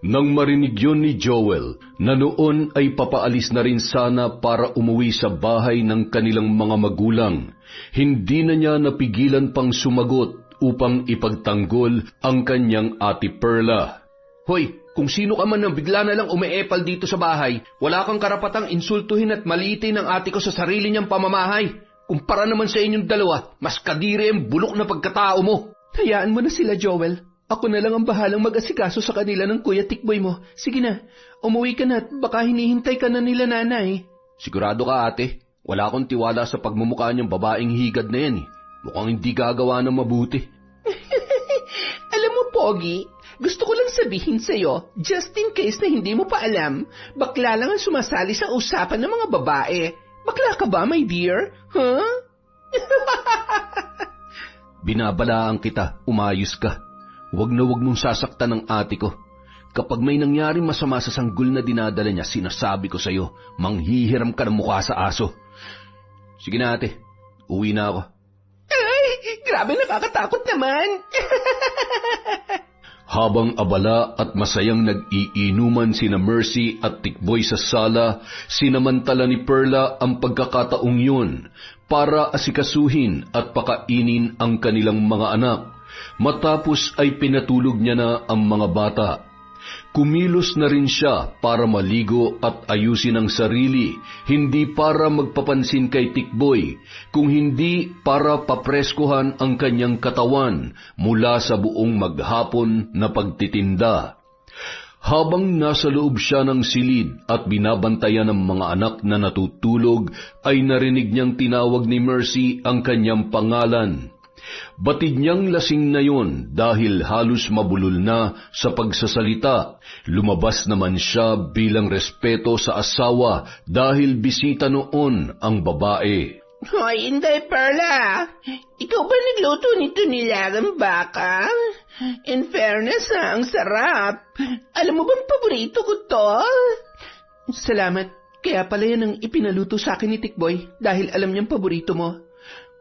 Nang marinig yun ni Joel, na noon ay papaalis na rin sana para umuwi sa bahay ng kanilang mga magulang, hindi na niya napigilan pang sumagot upang ipagtanggol ang kanyang ate Perla. Hoy, kung sino ka man na bigla na lang umeepal dito sa bahay, wala kang karapatang insultuhin at maliitin ang ate ko sa sarili niyang pamamahay. Kumpara naman sa inyong dalawa, mas kadiri ang bulok na pagkatao mo. Hayaan mo na sila, Joel. Ako na lang ang bahalang mag-asikaso sa kanila ng Kuya Tikboy mo. Sige na, umuwi ka na at baka hinihintay ka na nila nanay. Sigurado ka, ate. Wala akong tiwala sa pagmumukha niyang babaeng higad na yan. Mukhang hindi gagawa ng mabuti. Alam mo, Pogi, gusto ko lang sabihin sa'yo, just in case na hindi mo pa alam, bakla lang ang sumasali sa usapan ng mga babae. Bakla ka ba, my dear? Huh? Binabalaan kita, umayos ka. Huwag na huwag mong sasaktan ng ate ko. Kapag may nangyaring masama sa sanggol na dinadala niya, sinasabi ko sa'yo, manghihiram ka ng mukha sa aso. Sige na ate, uwi na ako. Ay, grabe nakakatakot naman. Habang abala at masayang nag-iinuman sina Mercy at Tikboy sa sala, sinamantala ni Perla ang pagkakataong yun para asikasuhin at pakainin ang kanilang mga anak. Matapos ay pinatulog niya na ang mga bata. Kumilos na rin siya para maligo at ayusin ang sarili, hindi para magpapansin kay Tikboy, kung hindi para papreskuhan ang kanyang katawan mula sa buong maghapon na pagtitinda. Habang nasa loob siya ng silid at binabantayan ng mga anak na natutulog, ay narinig niyang tinawag ni Mercy ang kanyang pangalan. Batid niyang lasing na yon dahil halos mabulol na sa pagsasalita. Lumabas naman siya bilang respeto sa asawa dahil bisita noon ang babae. Hoy, hindi, Perla. Ikaw ba nagluto nito nilagang baka? In fairness, ang sarap. Alam mo bang paborito ko to? Salamat. Kaya pala yan ang ipinaluto sa akin ni Tikboy dahil alam niyang paborito mo.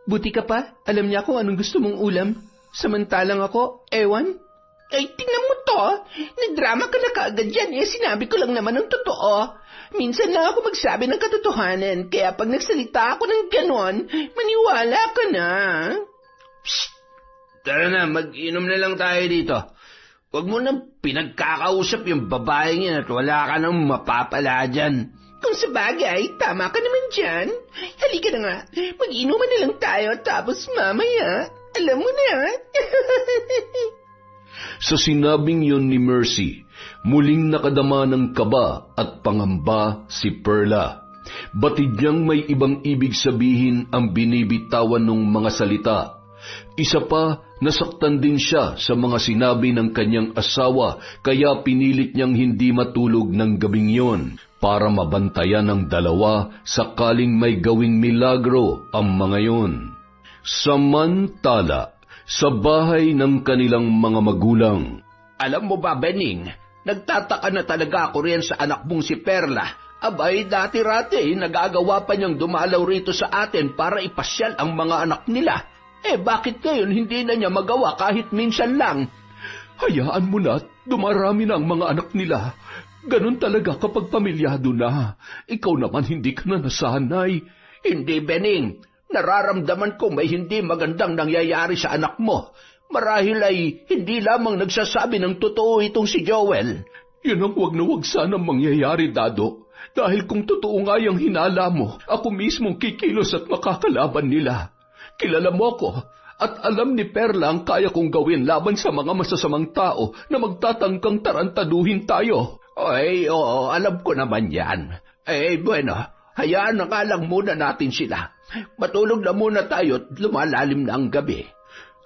Buti ka pa, alam niya kung anong gusto mong ulam. Samantalang ako, ewan. Ay, tingnan mo to. Nagdrama ka na kaagad yan. Sinabi ko lang naman ang totoo. Minsan lang ako magsabi ng katotohanan. Kaya pag nagsalita ako ng ganon, maniwala ka na. Psst! Tara na, mag-inom na lang tayo dito. Huwag mo nang pinagkakausap yung babaeng yan at wala ka nang mapapala dyan. Kung sa bagay, tama ka naman dyan. Halika na nga, mag-inuman na lang tayo tapos mamaya, alam mo na. Sa sinabing yon ni Mercy, muling nakadama ng kaba at pangamba si Perla. Batid niyang may ibang ibig sabihin ang binibitawan ng mga salita. Isa pa, nasaktan din siya sa mga sinabi ng kanyang asawa kaya pinilit niyang hindi matulog ng gabing yon para mabantayan ng dalawa sakaling may gawing milagro ang mga yon. Samantala, sa bahay ng kanilang mga magulang. Alam mo ba, Bening, nagtataka na talaga ako riyan sa anak mong si Perla. Abay, dati-rati, nagagawa pa niyang dumalaw rito sa atin para ipasyal ang mga anak nila. Bakit ngayon hindi na niya magawa kahit minsan lang? Hayaan mo na, dumarami na ang mga anak nila. Ganon talaga kapag pamilyado na. Ikaw naman hindi ka na nasanay. Hindi, Bening. Nararamdaman ko may hindi magandang nangyayari sa anak mo. Marahil ay hindi lamang nagsasabi ng totoo itong si Joel. Yun ang wag na wag sanang mangyayari, Dado. Dahil kung totoo nga yung hinala mo, ako mismong kikilos at makakalaban nila. Kilala mo ako, at alam ni Perla ang kaya kong gawin laban sa mga masasamang tao na magtatangkang tarantaduhin tayo. Ay, oo, alam ko naman yan. Bueno, hayaan na nga lang muna natin sila. Matulog na muna tayo at lumalalim na ang gabi.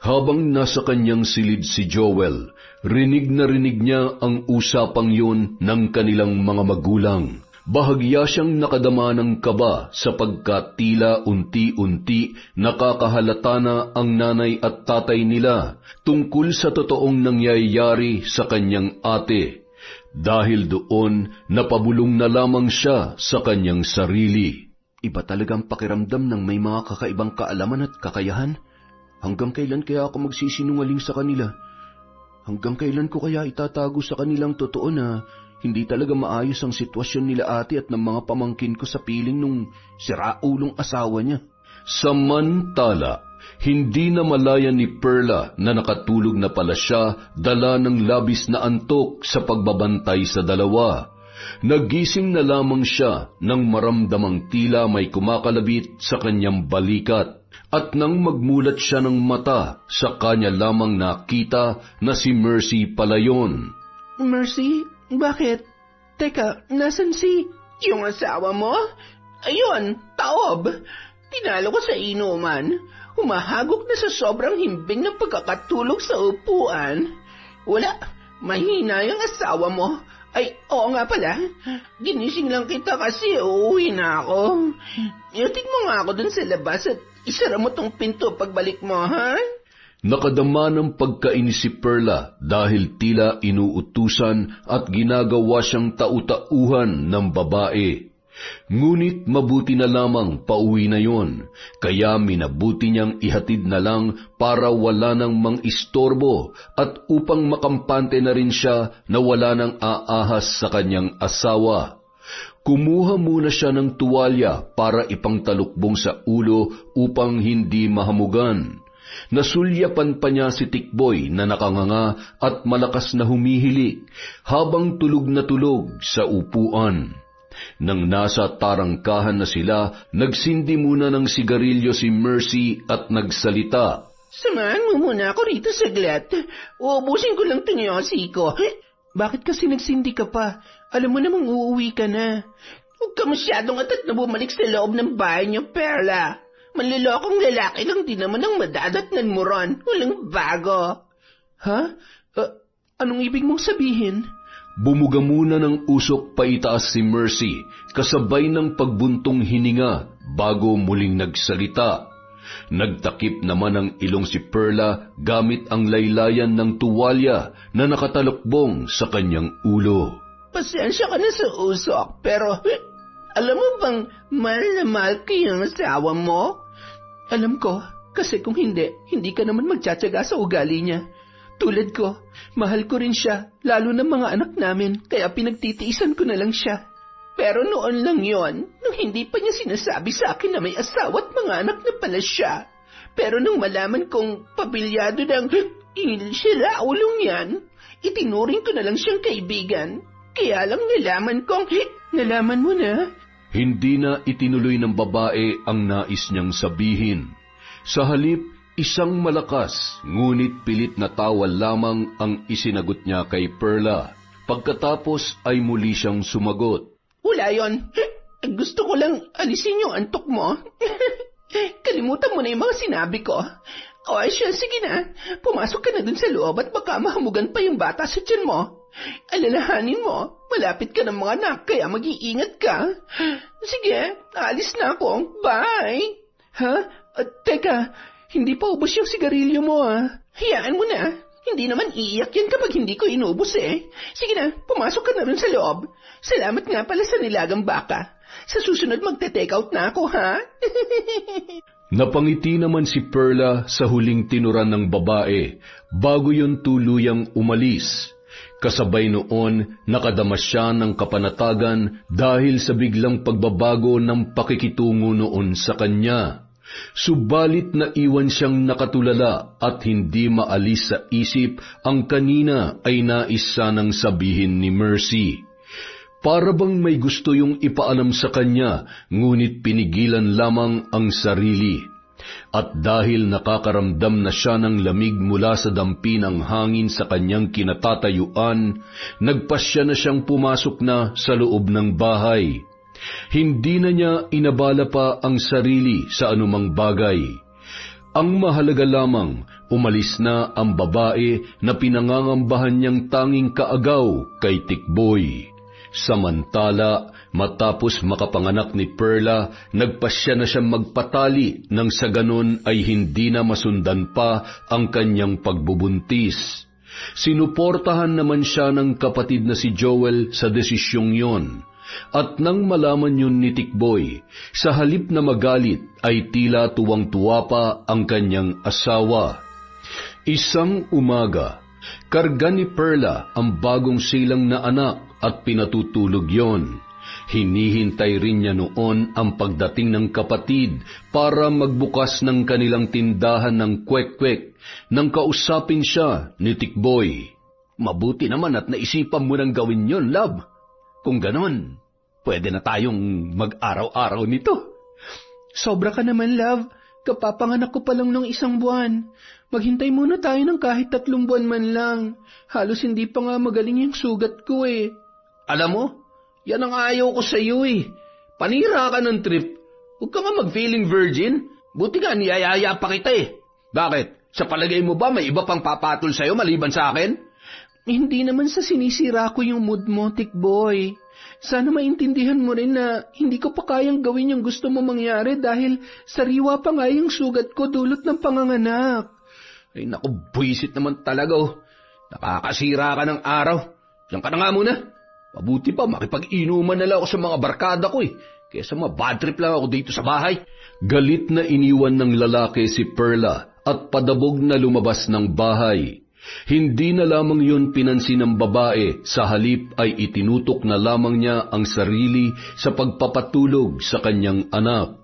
Habang nasa kanyang silid si Joel, rinig na rinig niya ang usapang yun ng kanilang mga magulang. Bahagya siyang nakadama ng kaba sapagkat tila unti-unti nakakahalata na ang nanay at tatay nila tungkol sa totoong nangyayari sa kanyang ate. Dahil doon, napabulong na lamang siya sa kanyang sarili. Iba talagang pakiramdam ng may mga kakaibang kaalaman at kakayahan. Hanggang kailan kaya ako magsisinungaling sa kanila? Hanggang kailan ko kaya itatago sa kanilang totoo na hindi talaga maayos ang sitwasyon nila ate at ng mga pamangkin ko sa piling nung siraulong asawa niya? Samantala, hindi na malaya ni Perla na nakatulog na pala siya dala ng labis na antok sa pagbabantay sa dalawa. Nagising na lamang siya nang maramdamang tila may kumakalabit sa kanyang balikat. At nang magmulat siya ng mata, sa kanya lamang nakita na si Mercy pala yun. Mercy? Bakit? Teka, nasan si... Yung asawa mo? Ayun, taob. Tinalo ko sa inuman. Humahagok na sa sobrang himbing ng pagkakatulog sa upuan. Wala, mahina yung asawa mo. Ay, oo nga pala. Ginising lang kita kasi uuwi na ako. Iutik mo nga ako dun sa labas at isara mo tong pinto pagbalik mo, ha? Nakadama ng pagkainis si Perla dahil tila inuutusan at ginagawa siyang tau-tauhan ng babae. Ngunit mabuti na lamang pauwi na yon, kaya minabuti niyang ihatid na lang para wala nang mang-istorbo at upang makampante na rin siya na wala nang aahas sa kanyang asawa. Kumuha muna siya ng tuwalya para ipangtalukbong sa ulo upang hindi mahamugan. Nasulyapan pa niya si Tikboy na nakanganga at malakas na humihilik habang tulog na tulog sa upuan. Nang nasa tarangkahan na sila, nagsindi muna ng sigarilyo si Mercy at nagsalita. Samahan mo muna ako rito saglit. Uubusin ko lang itong yosi ko. Bakit kasi nagsindi ka pa? Alam mo namang uuwi ka na. Huwag ka masyadong atat na bumalik sa loob ng bahay niyo, Perla. Manlilokong lalaki lang din naman ang madadatnan mo ron. Walang bago. Ha? Anong ibig mong sabihin? Bumuga muna ng usok paitaas si Mercy, kasabay ng pagbuntong hininga bago muling nagsalita. Nagtakip naman ang ilong si Perla gamit ang laylayan ng tuwalya na nakatalukbong sa kanyang ulo. Pasensya ka na sa usok, pero alam mo bang mahal na mahal ko yung asawa mo? Alam ko, kasi kung hindi ka naman magtsatsaga sa ugali niya. Tulad ko, mahal ko rin siya, lalo na mga anak namin, kaya pinagtitiisan ko na lang siya. Pero noon lang yon, nung hindi pa niya sinasabi sa akin na may asawa at mga anak na pala siya. Pero nung malaman kong pabilyado ng sila ulong yan, itinuring ko na lang siyang kaibigan. Kaya lang nalaman mo na? Hindi na itinuloy ng babae ang nais niyang sabihin. Sa halip, isang malakas, ngunit pilit na tawa lamang ang isinagot niya kay Perla. Pagkatapos ay muli siyang sumagot. Wala yon. Gusto ko lang alisin yung antok mo. Kalimutan mo na yung mga sinabi ko. O siya, sige na. Pumasok ka na dun sa loob at baka mahamugan pa yung bata sa tiyan mo. Alalahanin mo, malapit ka ng mga anak kaya mag-iingat ka. Sige, aalis na ako. Bye! Ha? Teka, hindi pa ubos yung sigarilyo mo Hayaan mo na. Hindi naman iiyak yan kapag hindi ko inubos Sige na, pumasok ka na rin sa loob. Salamat nga pala sa nilagang baka. Sa susunod magte-take out na ako, ha? Napangiti naman si Perla sa huling tinuran ng babae bago yun tuluyang umalis. Kasabay noon, nakadama siya ng kapanatagan dahil sa biglang pagbabago ng pakikitungo noon sa kanya. Subalit naiwan siyang nakatulala at hindi maalis sa isip ang kanina ay nais sanang sabihin ni Mercy. Para bang may gusto yung ipaalam sa kanya, ngunit pinigilan lamang ang sarili. At dahil nakakaramdam na siya ng lamig mula sa dampi ng hangin sa kanyang kinatatayuan, nagpasya na siyang pumasok na sa loob ng bahay. Hindi na niya inabala pa ang sarili sa anumang bagay. Ang mahalaga lamang, umalis na ang babae na pinangangambahan niyang tanging kaagaw kay Tikboy. Samantala, matapos makapanganak ni Perla, nagpasya na siyang magpatali nang sa ganon ay hindi na masundan pa ang kanyang pagbubuntis. Sinuportahan naman siya ng kapatid na si Joel sa desisyong yon. At nang malaman yun ni Tikboy, sa halip na magalit ay tila tuwang-tuwa pa ang kanyang asawa. Isang umaga, karga ni Perla ang bagong silang na anak at pinatutulog yon. Hinihintay rin niya noon ang pagdating ng kapatid para magbukas ng kanilang tindahan ng kwek-kwek nang kausapin siya ni Tikboy. Mabuti naman at naisipan mo nang gawin yon, love. Kung ganon, pwede na tayong mag-araw-araw nito. Sobra ka naman, love. Kapapanganak ko pa lang ng 1 buwan. Maghintay muna tayo ng kahit 3 buwan man lang. Halos hindi pa nga magaling yung sugat ko Alam mo, yan ang ayaw ko sa iyo Panira ka ng trip. Huwag ka nga mag-feeling virgin. Buti nga niyayaya pa kita Bakit? Sa palagay mo ba may iba pang papatol sa'yo maliban sa akin? Hindi naman sa sinisira ko yung mood mo, Tikboy. Sana maintindihan mo rin na hindi ko pa kayang gawin yung gusto mo mangyari dahil sariwa pa nga yung sugat ko dulot ng panganganak. Ay naku, buwisit naman talaga Nakakasira ka ng araw. Diyan ka na nga muna. Mabuti pa, makipag-inuman na lang ako sa mga barkada ko kaysa bad trip lang ako dito sa bahay. Galit na iniwan ng lalaki si Perla at padabog na lumabas ng bahay. Hindi na lamang yun pinansin ng babae, sa halip ay itinutok na lamang niya ang sarili sa pagpapatulog sa kanyang anak.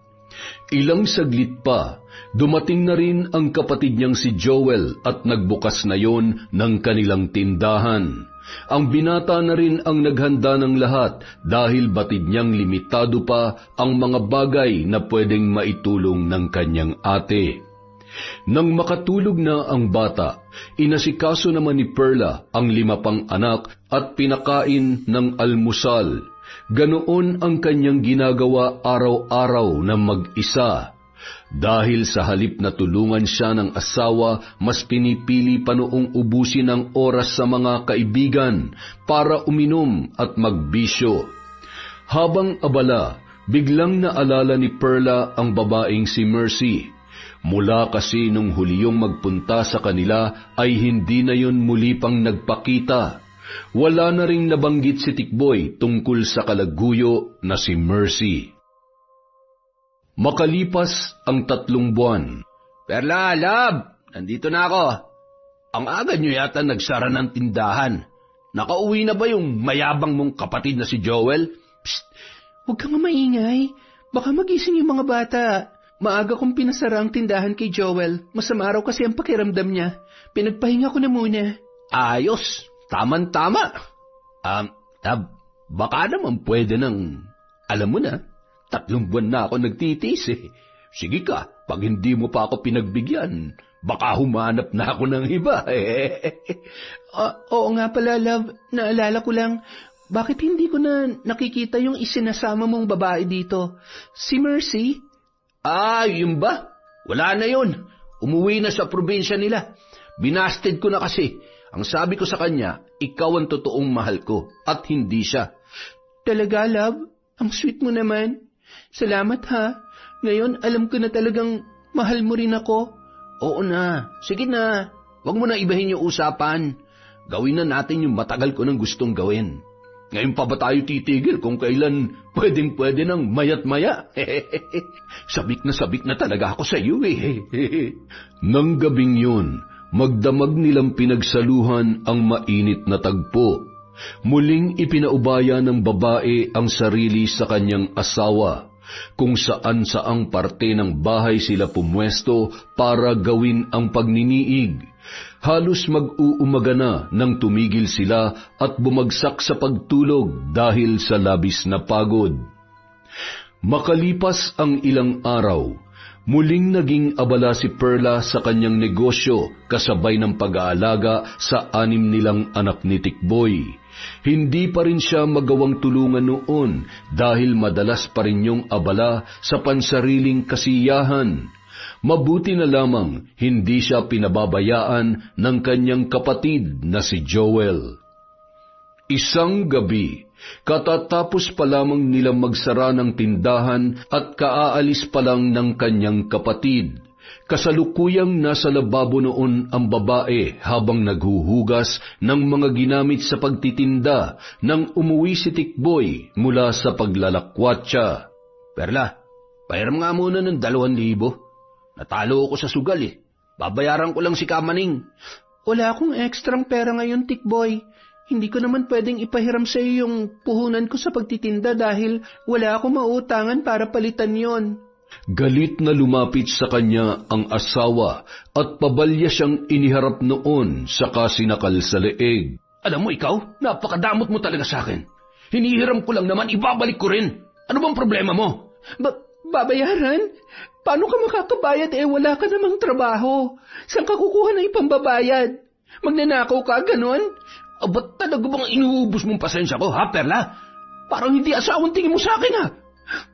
Ilang saglit pa, dumating na rin ang kapatid niyang si Joel at nagbukas na yon ng kanilang tindahan. Ang binata na rin ang naghanda ng lahat dahil batid niyang limitado pa ang mga bagay na pwedeng maitulong ng kanyang ate. Nang makatulog na ang bata, inasikaso naman ni Perla ang 5 pang anak at pinakain ng almusal. Ganoon ang kanyang ginagawa araw-araw na mag-isa. Dahil sa halip na tulungan siya ng asawa, mas pinipili pa noong ubusin ang oras sa mga kaibigan para uminom at magbisyo. Habang abala, biglang naalala ni Perla ang babaeng si Mercy. Mula kasi nung huliyong magpunta sa kanila ay hindi na yon muli pang nagpakita. Wala na ring nabanggit si Tikboy tungkol sa kalaguyo na si Mercy. Makalipas ang 3 buwan. Perla, love, nandito na ako. Ang aga nyo yata nagsara ng tindahan. Nakauwi na ba yung mayabang mong kapatid na si Joel? Psst! Huwag kang maingay. Baka magising yung mga bata. Maaga kong pinasara ang tindahan kay Joel. Masama raw kasi ang pakiramdam niya. Pinagpahinga ko na muna. Ayos, taman-tama. Baka naman pwede nang, alam mo na, 3 buwan na ako nagtitis Sige ka, pag hindi mo pa ako pinagbigyan, baka humanap na ako ng iba Oo nga pala, love. Naalala ko lang, bakit hindi ko na nakikita yung isinasama mong babae dito? Si Mercy? Yun ba? Wala na yun. Umuwi na sa probinsya nila. Binasted ko na kasi. Ang sabi ko sa kanya, ikaw ang totoong mahal ko at hindi siya. Talaga, love? Ang sweet mo naman. Salamat ha. Ngayon, alam ko na talagang mahal mo rin ako. Oo na. Sige na. Huwag mo na ibahin yung usapan. Gawin na natin yung matagal ko nang gustong gawin. Ngayon pa ba tayo titigil kung kailan pwedeng-pwede ng mayat-maya? Sabik na talaga ako sa iyo Nang gabing yun, magdamag nilang pinagsaluhan ang mainit na tagpo. Muling ipinaubaya ng babae ang sarili sa kanyang asawa, kung saan-saang parte ng bahay sila pumwesto para gawin ang pagniniig. Halos mag-uumaga na nang tumigil sila at bumagsak sa pagtulog dahil sa labis na pagod. Makalipas ang ilang araw, muling naging abala si Perla sa kanyang negosyo kasabay ng pag-aalaga sa 6 nilang anak ni Tikboy. Hindi pa rin siya magawang tulungan noon dahil madalas pa rin yung abala sa pansariling kasiyahan. Mabuti na lamang hindi siya pinababayaan ng kanyang kapatid na si Joel. Isang gabi, katatapos pa lamang nilang magsara ng tindahan at kaaalis pa lang ng kanyang kapatid. Kasalukuyang nasa lababo noon ang babae habang naghuhugas ng mga ginamit sa pagtitinda nang umuwi si Tikboy mula sa paglalakwatsa. Perla, pahiram nga muna ng 2,000. Natalo ako sa sugal Babayaran ko lang si Kamaning. Wala akong ekstrang pera ngayon, Tikboy. Hindi ko naman pwedeng ipahiram sa iyo yung puhunan ko sa pagtitinda dahil wala akong mautangan para palitan yon. Galit na lumapit sa kanya ang asawa at pabalya siyang iniharap noon saka sinakal sa leeg. Alam mo ikaw, napakadamot mo talaga sa akin. Hinihiram ko lang naman, ibabalik ko rin. Ano bang problema mo? Babayaran? Paano ka makakabayad wala ka namang trabaho? Saan ka kukuha ng ipambabayad? Magnanakaw ka, ganon? Ba't talaga bang inuubos mong pasensya ko, ha, Perla? Parang hindi asawang tingin mo sa akin, ha?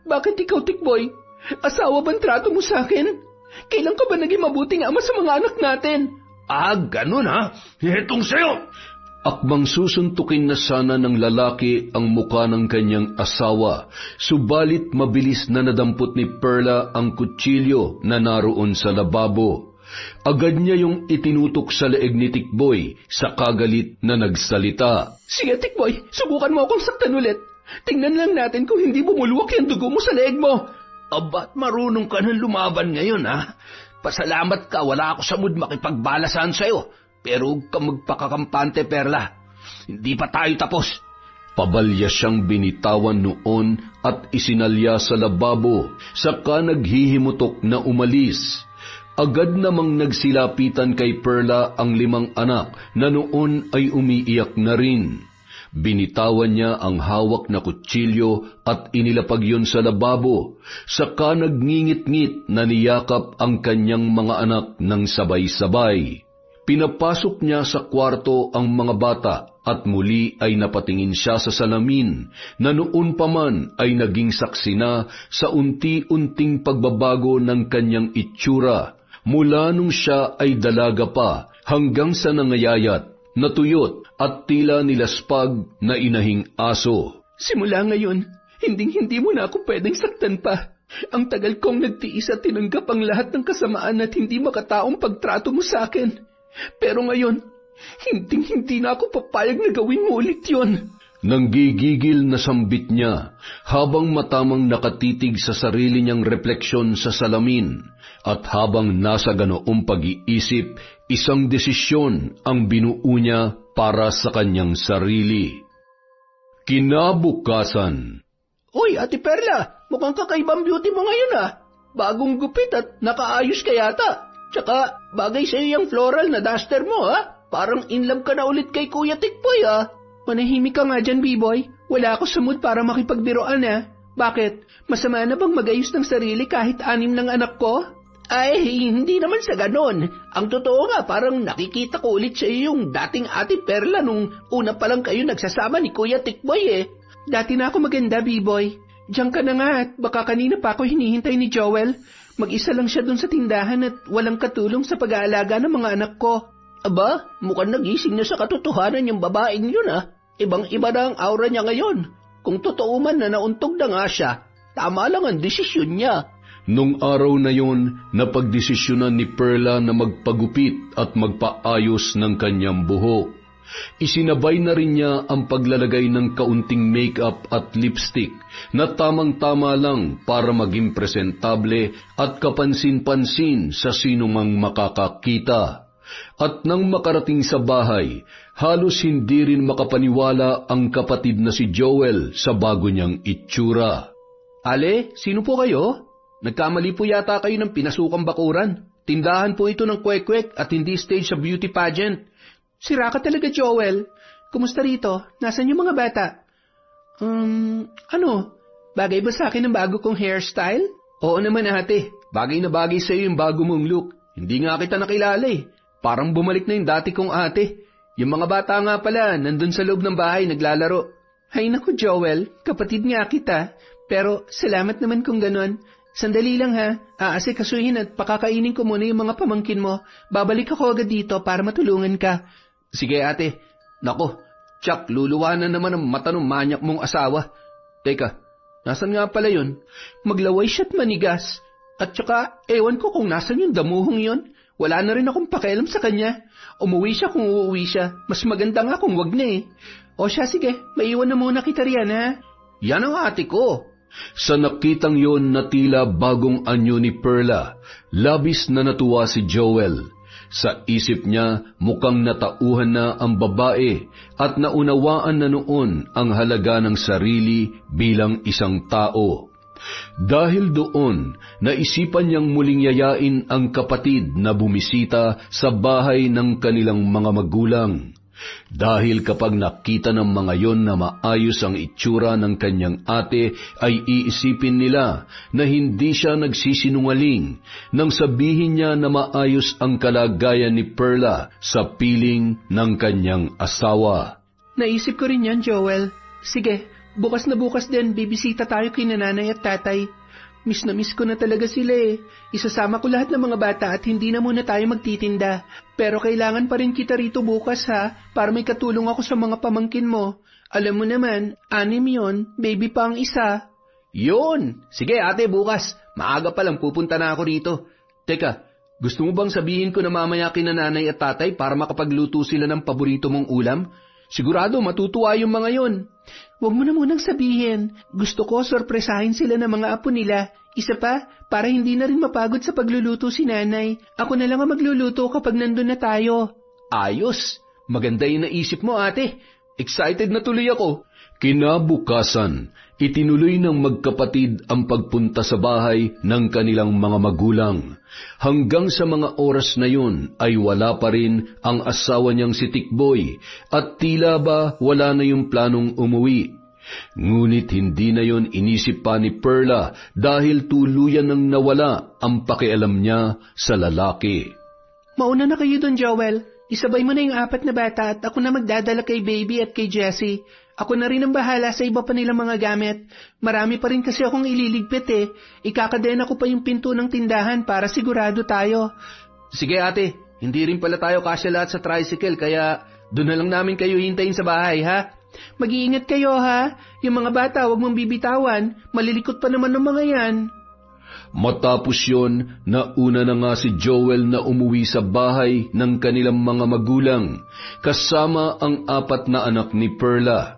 Bakit ikaw, Tikboy? Asawa bang trato mo sa akin? Kailan ka ba naging mabuting ama sa mga anak natin? Ganun, ha? Hetong sa'yo! Akmang susuntukin na sana ng lalaki ang muka ng kanyang asawa, subalit mabilis na nadampot ni Perla ang kutsilyo na naroon sa lababo. Agad niya yung itinutok sa leeg ni Tikboy sa kagalit na nagsalita. Sige, Tikboy, subukan mo akong saktan ulit. Tingnan lang natin kung hindi bumulwak yung dugo mo sa leeg mo. Aba't marunong ka ng lumaban ngayon, ha? Pasalamat ka, wala ako sa mood makipagbalasan sa'yo. Pero huwag ka magpakakampante, Perla. Hindi pa tayo tapos. Pabalya siyang binitawan noon at isinalya sa lababo, saka naghihimutok na umalis. Agad namang nagsilapitan kay Perla ang 5 anak na noon ay umiiyak na rin. Binitawan niya ang hawak na kutsilyo at inilapag yon sa lababo, saka nagngingit-ngit na niyakap ang kanyang mga anak ng sabay-sabay. Pinapasok niya sa kwarto ang mga bata at muli ay napatingin siya sa salamin na noon pa man ay naging saksi na sa unti-unting pagbabago ng kanyang itsura mula nung siya ay dalaga pa hanggang sa nangayayat, natuyot at tila nilaspag na inahing aso. Simula ngayon, hindi mo na ako pwedeng saktan pa. Ang tagal kong nagtiis at tinanggap ang lahat ng kasamaan at hindi makataong pagtrato mo sa akin. Pero ngayon, hindi na ako papayag na gawin mo ulit yon. Nanggigigil na sambit niya habang matamang nakatitig sa sarili niyang refleksyon sa salamin at habang nasa ganoong pag-iisip, isang desisyon ang binuo niya para sa kanyang sarili. Kinabukasan. Uy, Ate Perla, mukhang kakaibang beauty mo ngayon, ah. Bagong gupit at nakaayos ka yata. Tsaka, bagay sa'yo yung floral na duster mo, ha? Parang in love ka na ulit kay Kuya Tikboy, ha? Manahimik ka nga dyan, B-boy. Wala ako sa mood para makipagbiroan, ha? Bakit? Masama na bang magayos ng sarili kahit 6 ng anak ko? Ay, hindi naman sa ganon. Ang totoo nga, parang nakikita ko ulit sa iyo yung dating Ate Perla nung una pa lang kayo nagsasama ni Kuya Tikboy, eh. Dati na ako maganda, B-boy. Diyan ka na nga at baka kanina pa ako hinihintay ni Joel. Mag-isa lang siya dun sa tindahan at walang katulong sa pag-aalaga ng mga anak ko. Aba, mukhang nagising na sa katotohanan yung babaeng yun, ah. Ibang-iba na ang aura niya ngayon. Kung totoo man na nauntog na nga siya, tama lang ang desisyon niya. Nung araw na yon, napagdesisyonan ni Perla na magpagupit at magpaayos ng kanyang buhok. Isinabay na rin niya ang paglalagay ng kaunting makeup at lipstick na tamang-tama lang para maging presentable at kapansin-pansin sa sinumang makakakita. At nang makarating sa bahay, halos hindi rin makapaniwala ang kapatid na si Joel sa bago niyang itsura. Ale, sino po kayo? Nagkamali po yata kayo ng pinasukang bakuran. Tindahan po ito ng kwek-kwek at hindi stage sa beauty pageant. Sira ka talaga, Joel. Kumusta rito? Nasaan yung mga bata? Ano? Bagay ba sa akin ang bago kong hairstyle? Oo naman, ate. Bagay na bagay sa iyo yung bago mong look. Hindi nga kita nakilala eh. Parang bumalik na yung dati kong ate. Yung mga bata nga pala, nandun sa loob ng bahay, naglalaro. Hay naku, Joel. Kapatid nga kita. Pero salamat naman kung ganon. Sandali lang ha, aasikasuhin at pakakainin ko muna yung mga pamangkin mo. Babalik ako agad dito para matulungan ka. Sige ate. Nako, Chuck, luluwa na naman ang mata ng manyak mong asawa. Teka, nasan nga pala yun? Maglaway siya't manigas. At saka, ewan ko kung nasan yung damuhong yun. Wala na rin akong pakialam sa kanya. Umuwi siya kung uuwi siya. Mas maganda nga kung wag na eh. O siya, sige, maiwan na muna kita riyan ha. Yan ang ate ko. Sa nakitang yon na tila bagong anyo ni Perla, labis na natuwa si Joel. Sa isip niya, mukhang natauhan na ang babae at naunawaan na noon ang halaga ng sarili bilang isang tao. Dahil doon, naisipan niyang muling yayain ang kapatid na bumisita sa bahay ng kanilang mga magulang. Dahil kapag nakita ng mga yon na maayos ang itsura ng kanyang ate, ay iisipin nila na hindi siya nagsisinungaling nang sabihin niya na maayos ang kalagayan ni Perla sa piling ng kanyang asawa. Naisip ko rin yan, Joel. Sige, bukas na bukas din, bibisita tayo kina nanay at tatay. Miss na miss ko na talaga sila eh. Isasama ko lahat ng mga bata at hindi na muna tayo magtitinda. Pero kailangan pa rin kita rito bukas ha, para may katulong ako sa mga pamangkin mo. Alam mo naman, 6 yon, baby pa ang isa. Yun! Sige ate, bukas. Maaga pa lang pupunta na ako rito. Teka, Gusto mo bang sabihin ko na mamaya kina nanay at tatay para makapagluto sila ng paborito mong ulam? Sigurado matutuwa yung mga yon. Huwag mo na munang sabihin. Gusto ko sorpresahin sila ng mga apo nila. Isa pa, para hindi na rin mapagod sa pagluluto si nanay. Ako na lang ang magluluto kapag nandun na tayo. Ayos! Maganda yung naisip mo, ate. Excited na tuloy ako. Kinabukasan, itinuloy ng magkapatid ang pagpunta sa bahay ng kanilang mga magulang. Hanggang sa mga oras na yun ay wala pa rin ang asawa niyang si Tikboy at tila ba wala na yung planong umuwi. Ngunit hindi na yon inisip pa ni Perla dahil tuluyan nang nawala ang pakialam niya sa lalaki. Mauna na kayo doon, Joel. Isabay mo na yung 4 na bata at ako na magdadala kay Baby at kay Jessie. Ako na rin ang bahala sa iba pa nilang mga gamit. Marami pa rin kasi akong ililigpit eh. Ikakadena ko pa yung pinto ng tindahan para sigurado tayo. Sige ate, hindi rin pala tayo kasya lahat sa tricycle kaya doon na lang namin kayo hintayin sa bahay ha. Mag-iingat kayo ha. Yung mga bata huwag mong bibitawan. Malilikot pa naman ng mga yan. Matapos yon, nauna na nga si Joel na umuwi sa bahay ng kanilang mga magulang, kasama ang 4 na anak ni Perla.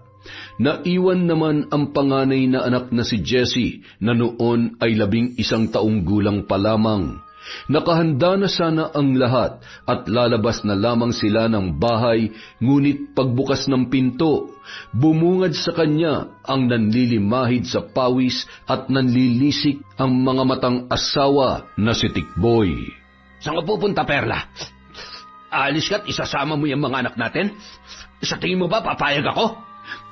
Naiwan naman ang panganay na anak na si Jessie na noon ay 11 taong gulang pa lamang. Nakahanda na sana ang lahat at lalabas na lamang sila ng bahay, ngunit pagbukas ng pinto, bumungad sa kanya ang nanlilimahid sa pawis at nanlilisik ang mga matang asawa na si Tikboy. Saan ka pupunta, Perla? Aalis ka't isasama mo yung mga anak natin? Sa tingin mo ba papayag ako?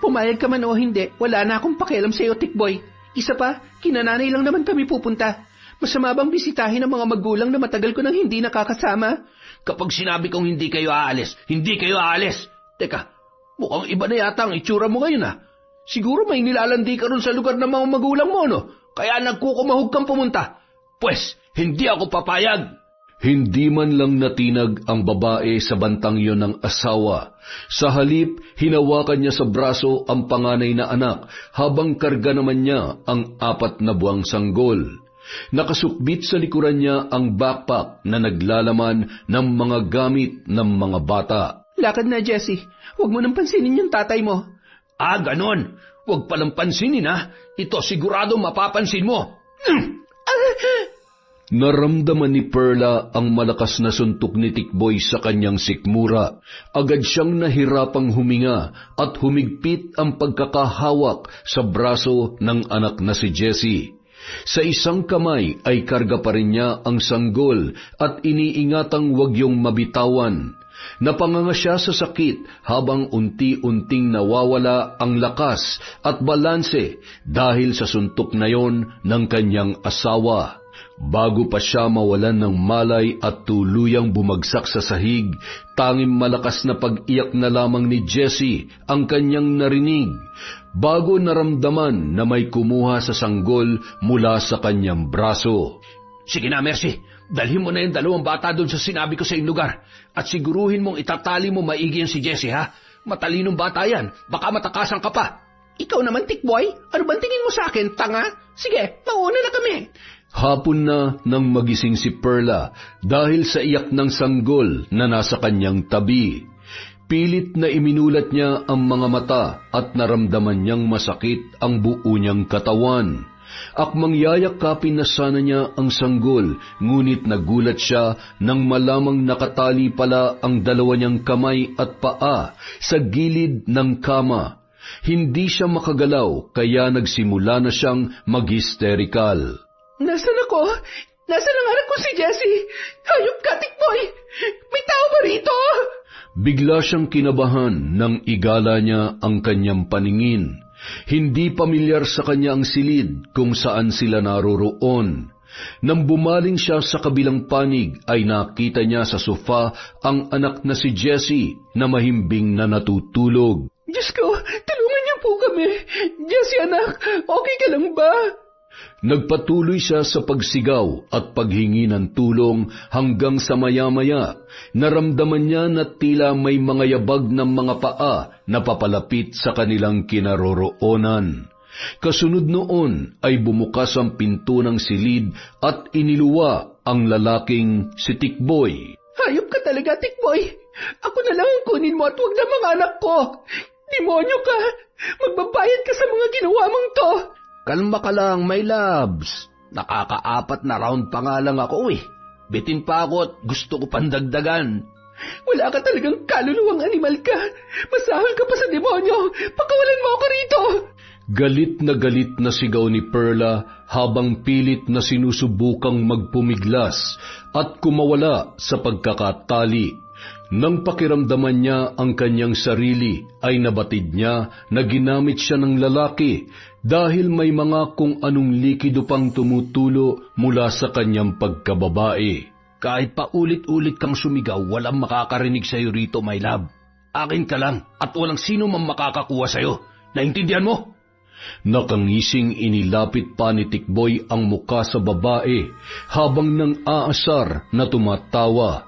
Pumayag ka man o hindi, wala na akong pakialam sa'yo, Tikboy. Isa pa, kinananay lang naman kami pupunta. Masama bang bisitahin ang mga magulang na matagal ko nang hindi nakakasama? Kapag sinabi kong hindi kayo aalis, hindi kayo aalis. Teka, mukhang iba na yata ang itsura mo ngayon ha. Siguro may nilalandi ka ron sa lugar ng mga magulang mo, no? Kaya nagkukumahog kang pumunta. Pwes, hindi ako papayag. Hindi man lang natinag ang babae sa bantang yon ng asawa. Sa halip, hinawakan niya sa braso ang panganay na anak habang karga naman niya ang 4 na buwang sanggol. Nakasukbit sa likuran niya ang backpack na naglalaman ng mga gamit ng mga bata. Lakad na, Jessie. Huwag mo nang pansinin yung tatay mo. Ah, ganon. Huwag palang pansinin ha. Ito sigurado mapapansin mo. Naramdaman ni Perla ang malakas na suntok ni Tikboy sa kanyang sikmura. Agad siyang nahirapang huminga at humigpit ang pagkakahawak sa braso ng anak na si Jessie. Sa isang kamay ay karga pa rin niya ang sanggol at iniingatang wag yung mabitawan. Napanganga siya sa sakit habang unti-unting nawawala ang lakas at balanse dahil sa suntok na yon ng kanyang asawa. Bago pa siya mawalan ng malay at tuluyang bumagsak sa sahig, tanging malakas na pag-iyak na lamang ni Jessie ang kanyang narinig, bago naramdaman na may kumuha sa sanggol mula sa kanyang braso. Sige na, Mercy. Dalhin mo na yung 2 bata doon sa sinabi ko sa iyong lugar at siguruhin mong itatali mo maigi yan si Jessie, ha? Matalinong bata yan. Baka matakasan ka pa. Ikaw naman, Tikboy. Ano bang tingin mo sa akin, tanga? Sige, mauna na kami. Hapon na nang magising si Perla dahil sa iyak ng sanggol na nasa kanyang tabi. Pilit na iminulat niya ang mga mata at naramdaman niyang masakit ang buo niyang katawan. Akmang yayakapin na sana niya ang sanggol, ngunit nagulat siya nang malamang nakatali pala ang 2 niyang kamay at paa sa gilid ng kama. Hindi siya makagalaw kaya nagsimula na siyang mag-hysterical. Nasaan ako? Nasaan ang anak ko si Jessie? Hayop ka, Tikboy! May tao ba rito? Bigla siyang kinabahan nang igala niya ang kanyang paningin. Hindi pamilyar sa kanya ang silid kung saan sila naroroon. Nang bumaling siya sa kabilang panig ay nakita niya sa sofa ang anak na si Jessie na mahimbing na natutulog. Diyos ko, tulungan niyo po kami. Jessie, anak, okay ka lang ba? Nagpatuloy siya sa pagsigaw at paghingi ng tulong hanggang sa maya-maya. Naramdaman niya na tila may mga yabag ng mga paa na papalapit sa kanilang kinaroroonan. Kasunod noon ay bumukas ang pinto ng silid at iniluwa ang lalaking si Tikboy. Hayop ka talaga, Tikboy. Ako na lang ang kunin mo at huwag na mga anak ko. Demonyo ka! Magbabayad ka sa mga ginawa mong to! Kalma ka lang, my loves. Nakaka-4 na round pa nga lang ako eh. Bitin pa ako at gusto ko pandagdagan. Wala ka talagang kaluluwang animal ka. Masahol ka pa sa demonyo. Pakawalan mo ako rito. Galit na sigaw ni Perla habang pilit na sinusubukang magpumiglas at kumawala sa pagkakatali. Nang pakiramdaman niya ang kanyang sarili, ay nabatid niya na ginamit siya ng lalaki dahil may mga kung anong likido pang tumutulo mula sa kanyang pagkababae. Kahit pa ulit-ulit kang sumigaw, walang makakarinig sa'yo rito, my love. Akin ka lang at walang sino man makakakuha sa'yo. Naintindihan mo? Nakangising inilapit pa ni Tikboy ang muka sa babae habang nang aasar na tumatawa.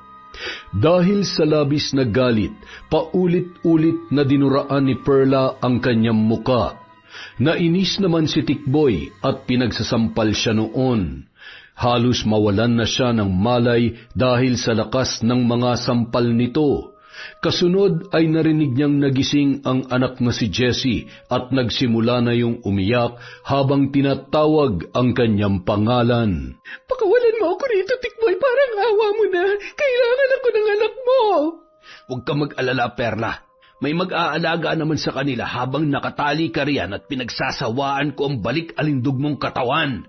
Dahil sa labis na galit, paulit-ulit na dinuraan ni Perla ang kanyang muka. Nainis naman si Tikboy at pinagsasampal siya noon. Halos mawalan na siya ng malay dahil sa lakas ng mga sampal nito. Kasunod ay narinig niyang nagising ang anak na si Jessie at nagsimula na yung umiyak habang tinatawag ang kanyang pangalan. Pakawalan mo ako rito, Tikboy. Parang awa mo na. Kailangan ako ng anak mo. Huwag ka mag-alala, Perla. May mag-aalaga naman sa kanila habang nakatali ka riyan at pinagsasawaan ko ang balik-alindog mong katawan.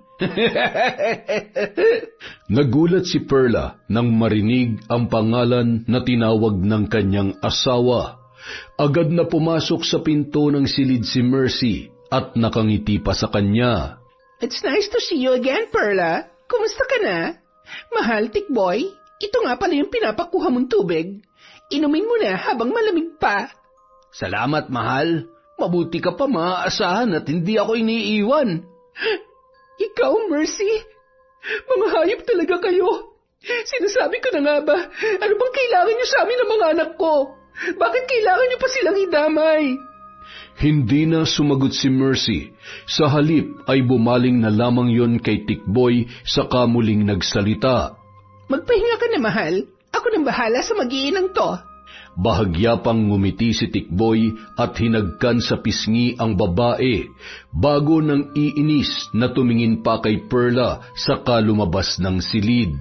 Nagulat si Perla nang marinig ang pangalan na tinawag ng kanyang asawa. Agad na pumasok sa pinto ng silid si Mercy at nakangiti pa sa kanya. It's nice to see you again, Perla. Kumusta ka na? Mahal, Tikboy, ito nga pala yung pinapakuha mong tubig. Inumin mo na habang malamig pa. Salamat, mahal. Mabuti ka pa maaasahan at hindi ako iniiwan. Ikaw, Mercy? Mga hayop talaga kayo. Sinasabi ko na nga ba, ano bang kailangan niyo sa amin ng mga anak ko? Bakit kailangan niyo pa silang idamay? Hindi na sumagot si Mercy. Sa halip ay bumaling na lamang yon kay Tikboy saka muling nagsalita. Magpahinga ka na, mahal. Ako nang bahala sa mag-iinang to. Bahagya pang ngumiti si Tikboy at hinagkan sa pisngi ang babae bago nang iinis na tumingin pa kay Perla saka lumabas ng silid.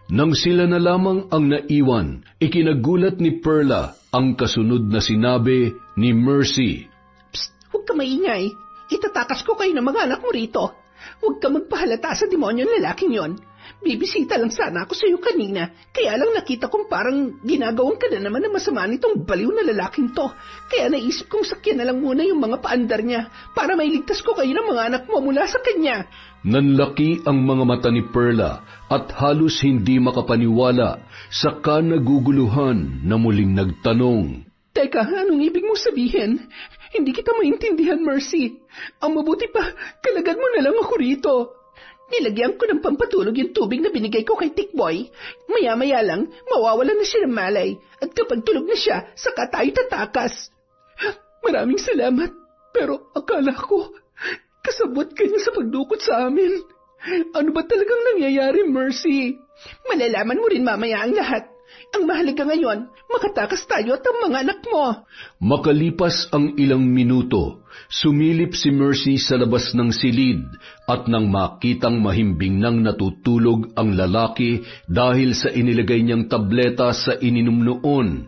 Nang sila na lamang ang naiwan, ikinagulat ni Perla ang kasunod na sinabi ni Mercy. Psst, huwag ka maingay. Itatakas ko kayo ng mga anak mo rito. Huwag ka magpahalata sa demonyong lalaking yon. Bibisita lang sana ako sa iyo kanina, kaya lang nakita kong parang ginagawang ka na naman ng masama nitong baliw na lalaking to. Kaya naisip kong sakyan na lang muna yung mga paandar niya para mailigtas ko kayo ng mga anak mo mula sa kanya. Nanlaki ang mga mata ni Perla at halos hindi makapaniwala, saka naguguluhan na muling nagtanong. Teka, anong ibig mong sabihin? Hindi kita maintindihan, Mercy. Ang mabuti pa, kalagad mo na lang ako rito. Nilagyan ko ng pampatulog yung tubig na binigay ko kay Tikboy. Maya-maya lang, mawawalan na siya ng malay. At kapag tulog na siya, saka tayo tatakas. Maraming salamat. Pero akala ko, kasabot ka niya sa pagdukot sa amin. Ano ba talagang nangyayari, Mercy? Malalaman mo rin mamaya ang lahat. Ang mahalaga ngayon, makatakas tayo at ang mga anak mo. Makalipas ang ilang minuto, sumilip si Mercy sa labas ng silid at nang makitang mahimbing nang natutulog ang lalaki dahil sa inilagay niyang tableta sa ininom noon,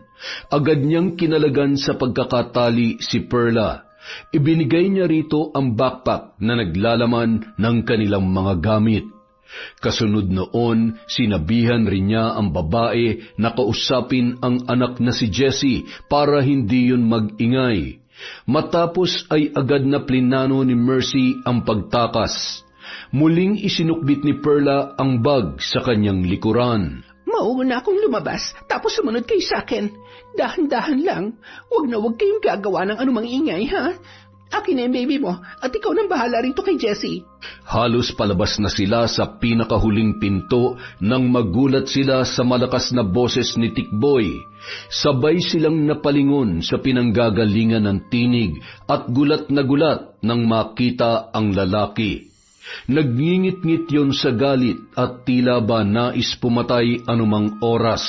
agad niyang kinalagan sa pagkakatali si Perla. Ibinigay niya rito ang backpack na naglalaman ng kanilang mga gamit. Kasunod noon, sinabihan rin niya ang babae na kausapin ang anak na si Jessie para hindi yun mag-ingay. Matapos ay agad na plinano ni Mercy ang pagtakas. Muling isinukbit ni Perla ang bag sa kanyang likuran. Mauna akong lumabas, tapos sumunod kayo sa akin. Dahan-dahan lang, huwag na huwag kayong gagawa ng anumang ingay, ha? Akin na yung baby mo, at ikaw nang bahala rito kay Jessie. Halos palabas na sila sa pinakahuling pinto nang magulat sila sa malakas na boses ni Tikboy. Sabay silang napalingon sa pinanggagalingan ng tinig at gulat na gulat nang makita ang lalaki. Nagngingit-ngit yon sa galit at tila ba nais pumatay anumang oras.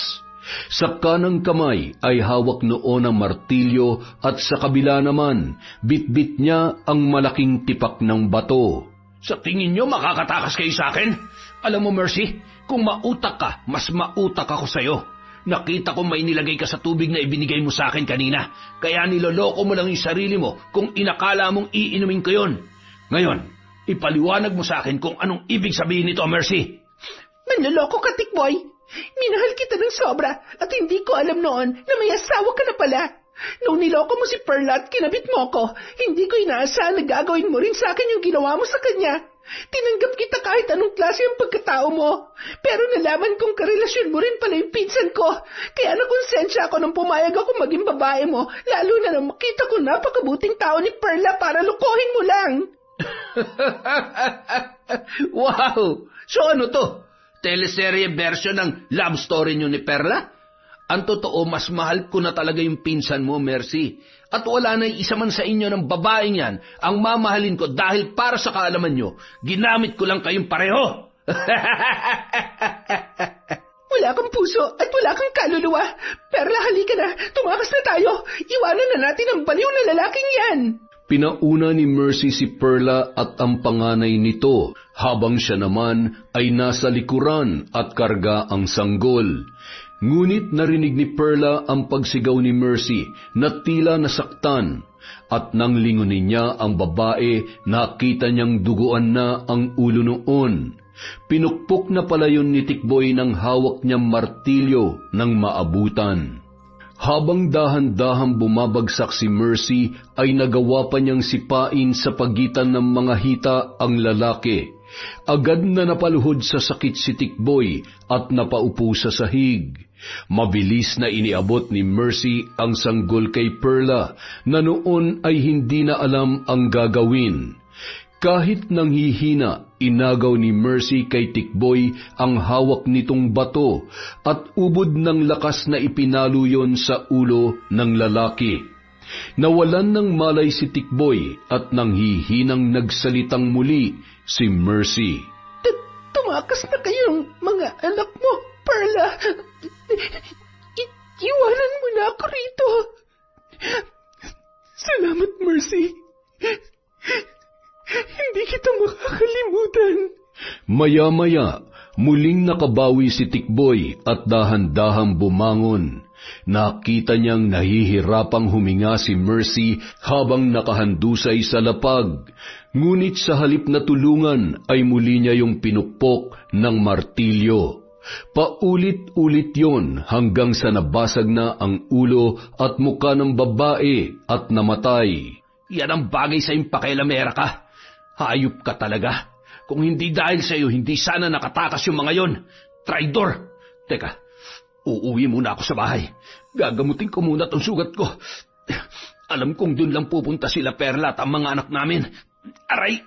Sa kanang kamay ay hawak noon ang martilyo at sa kabila naman, bitbit niya ang malaking tipak ng bato. Sa tingin nyo makakatakas kayo sa akin? Alam mo, Mercy, kung mautak ka, mas mautak ako sa'yo. Nakita ko may nilagay ka sa tubig na ibinigay mo sa akin kanina, kaya niloloko mo lang yung sarili mo kung inakala mong iinumin ko yon. Ngayon, ipaliwanag mo sa akin kung anong ibig sabihin nito, Mercy. Manloloko ka, Tikboy. Minahal kita ng sobra at hindi ko alam noon na may asawa ka na pala. Nung niloko mo si Perla at kinabit mo ko, hindi ko inaasahan na gagawin mo rin sa akin yung ginawa mo sa kanya. Tinanggap kita kahit anong klase ang pagkatao mo. Pero nalaman kong karelasyon mo rin pala yung pinsan ko. Kaya nakonsensya ako nung pumayag ako maging babae mo, lalo na nang makita ko napakabuting tao ni Perla para lukohin mo lang. Wow! So ano to? Teleserye version ng love story nyo ni Perla? Ang totoo, mas mahal ko na talaga yung pinsan mo, Mercy. At wala na isa man sa inyo ng babaeng yan ang mamahalin ko dahil para sa kaalaman nyo, ginamit ko lang kayong pareho. Wala kang puso at wala kang kaluluwa. Perla, halika na. Tumakas na tayo. Iwanan na natin ang baliw na lalaking yan. Pinauna ni Mercy si Perla at ang panganay nito, habang siya naman ay nasa likuran at karga ang sanggol. Ngunit narinig ni Perla ang pagsigaw ni Mercy na tila nasaktan, at nang lingunin niya ang babae, nakita niyang duguan na ang ulo noon. Pinukpok na pala yun ni Tikboy ng hawak niyang martilyo ng maabutan. Habang dahan-dahang bumabagsak si Mercy, ay nagawa pa niyang sipain sa pagitan ng mga hita ang lalaki. Agad na napaluhod sa sakit si Tikboy at napaupo sa sahig. Mabilis na iniabot ni Mercy ang sanggol kay Perla na noon ay hindi na alam ang gagawin. Kahit nanghihina, inagaw ni Mercy kay Tikboy ang hawak nitong bato at ubod ng lakas na ipinalo yon sa ulo ng lalaki. Nawalan ng malay si Tikboy at nanghihinang nagsalitang muli si Mercy. Tumakas na kayong mga anak mo, Perla. Iwanan mo na ako rito. Salamat, Mercy. Hindi kita makakalimutan. Maya-maya, muling nakabawi si Tikboy at dahan-dahang bumangon. Nakita niyang nahihirapang huminga si Mercy habang nakahandusay sa lapag. Ngunit sa halip na tulungan ay muli niya yung pinukpok ng martilyo. Paulit-ulit yon hanggang sa nabasag na ang ulo at mukha ng babae at namatay. Yan ang bagay sa impakailamera ka. Hayop ka talaga. Kung hindi dahil sa iyo, hindi sana nakatakas yung mga yon. Traidor! Teka, uuwi muna ako sa bahay. Gagamutin ko muna tong sugat ko. Alam kong dun lang pupunta sila Perla at ang mga anak namin. Aray!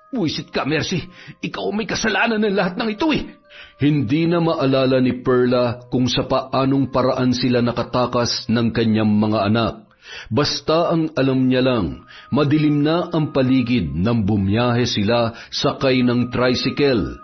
Buisit ka, Mercy. Ikaw may kasalanan ng lahat ng ito eh. Hindi na maalala ni Perla kung sa paanong paraan sila nakatakas ng kanyang mga anak. Basta ang alam niya lang, madilim na ang paligid nang bumiyahe sila sakay ng tricycle.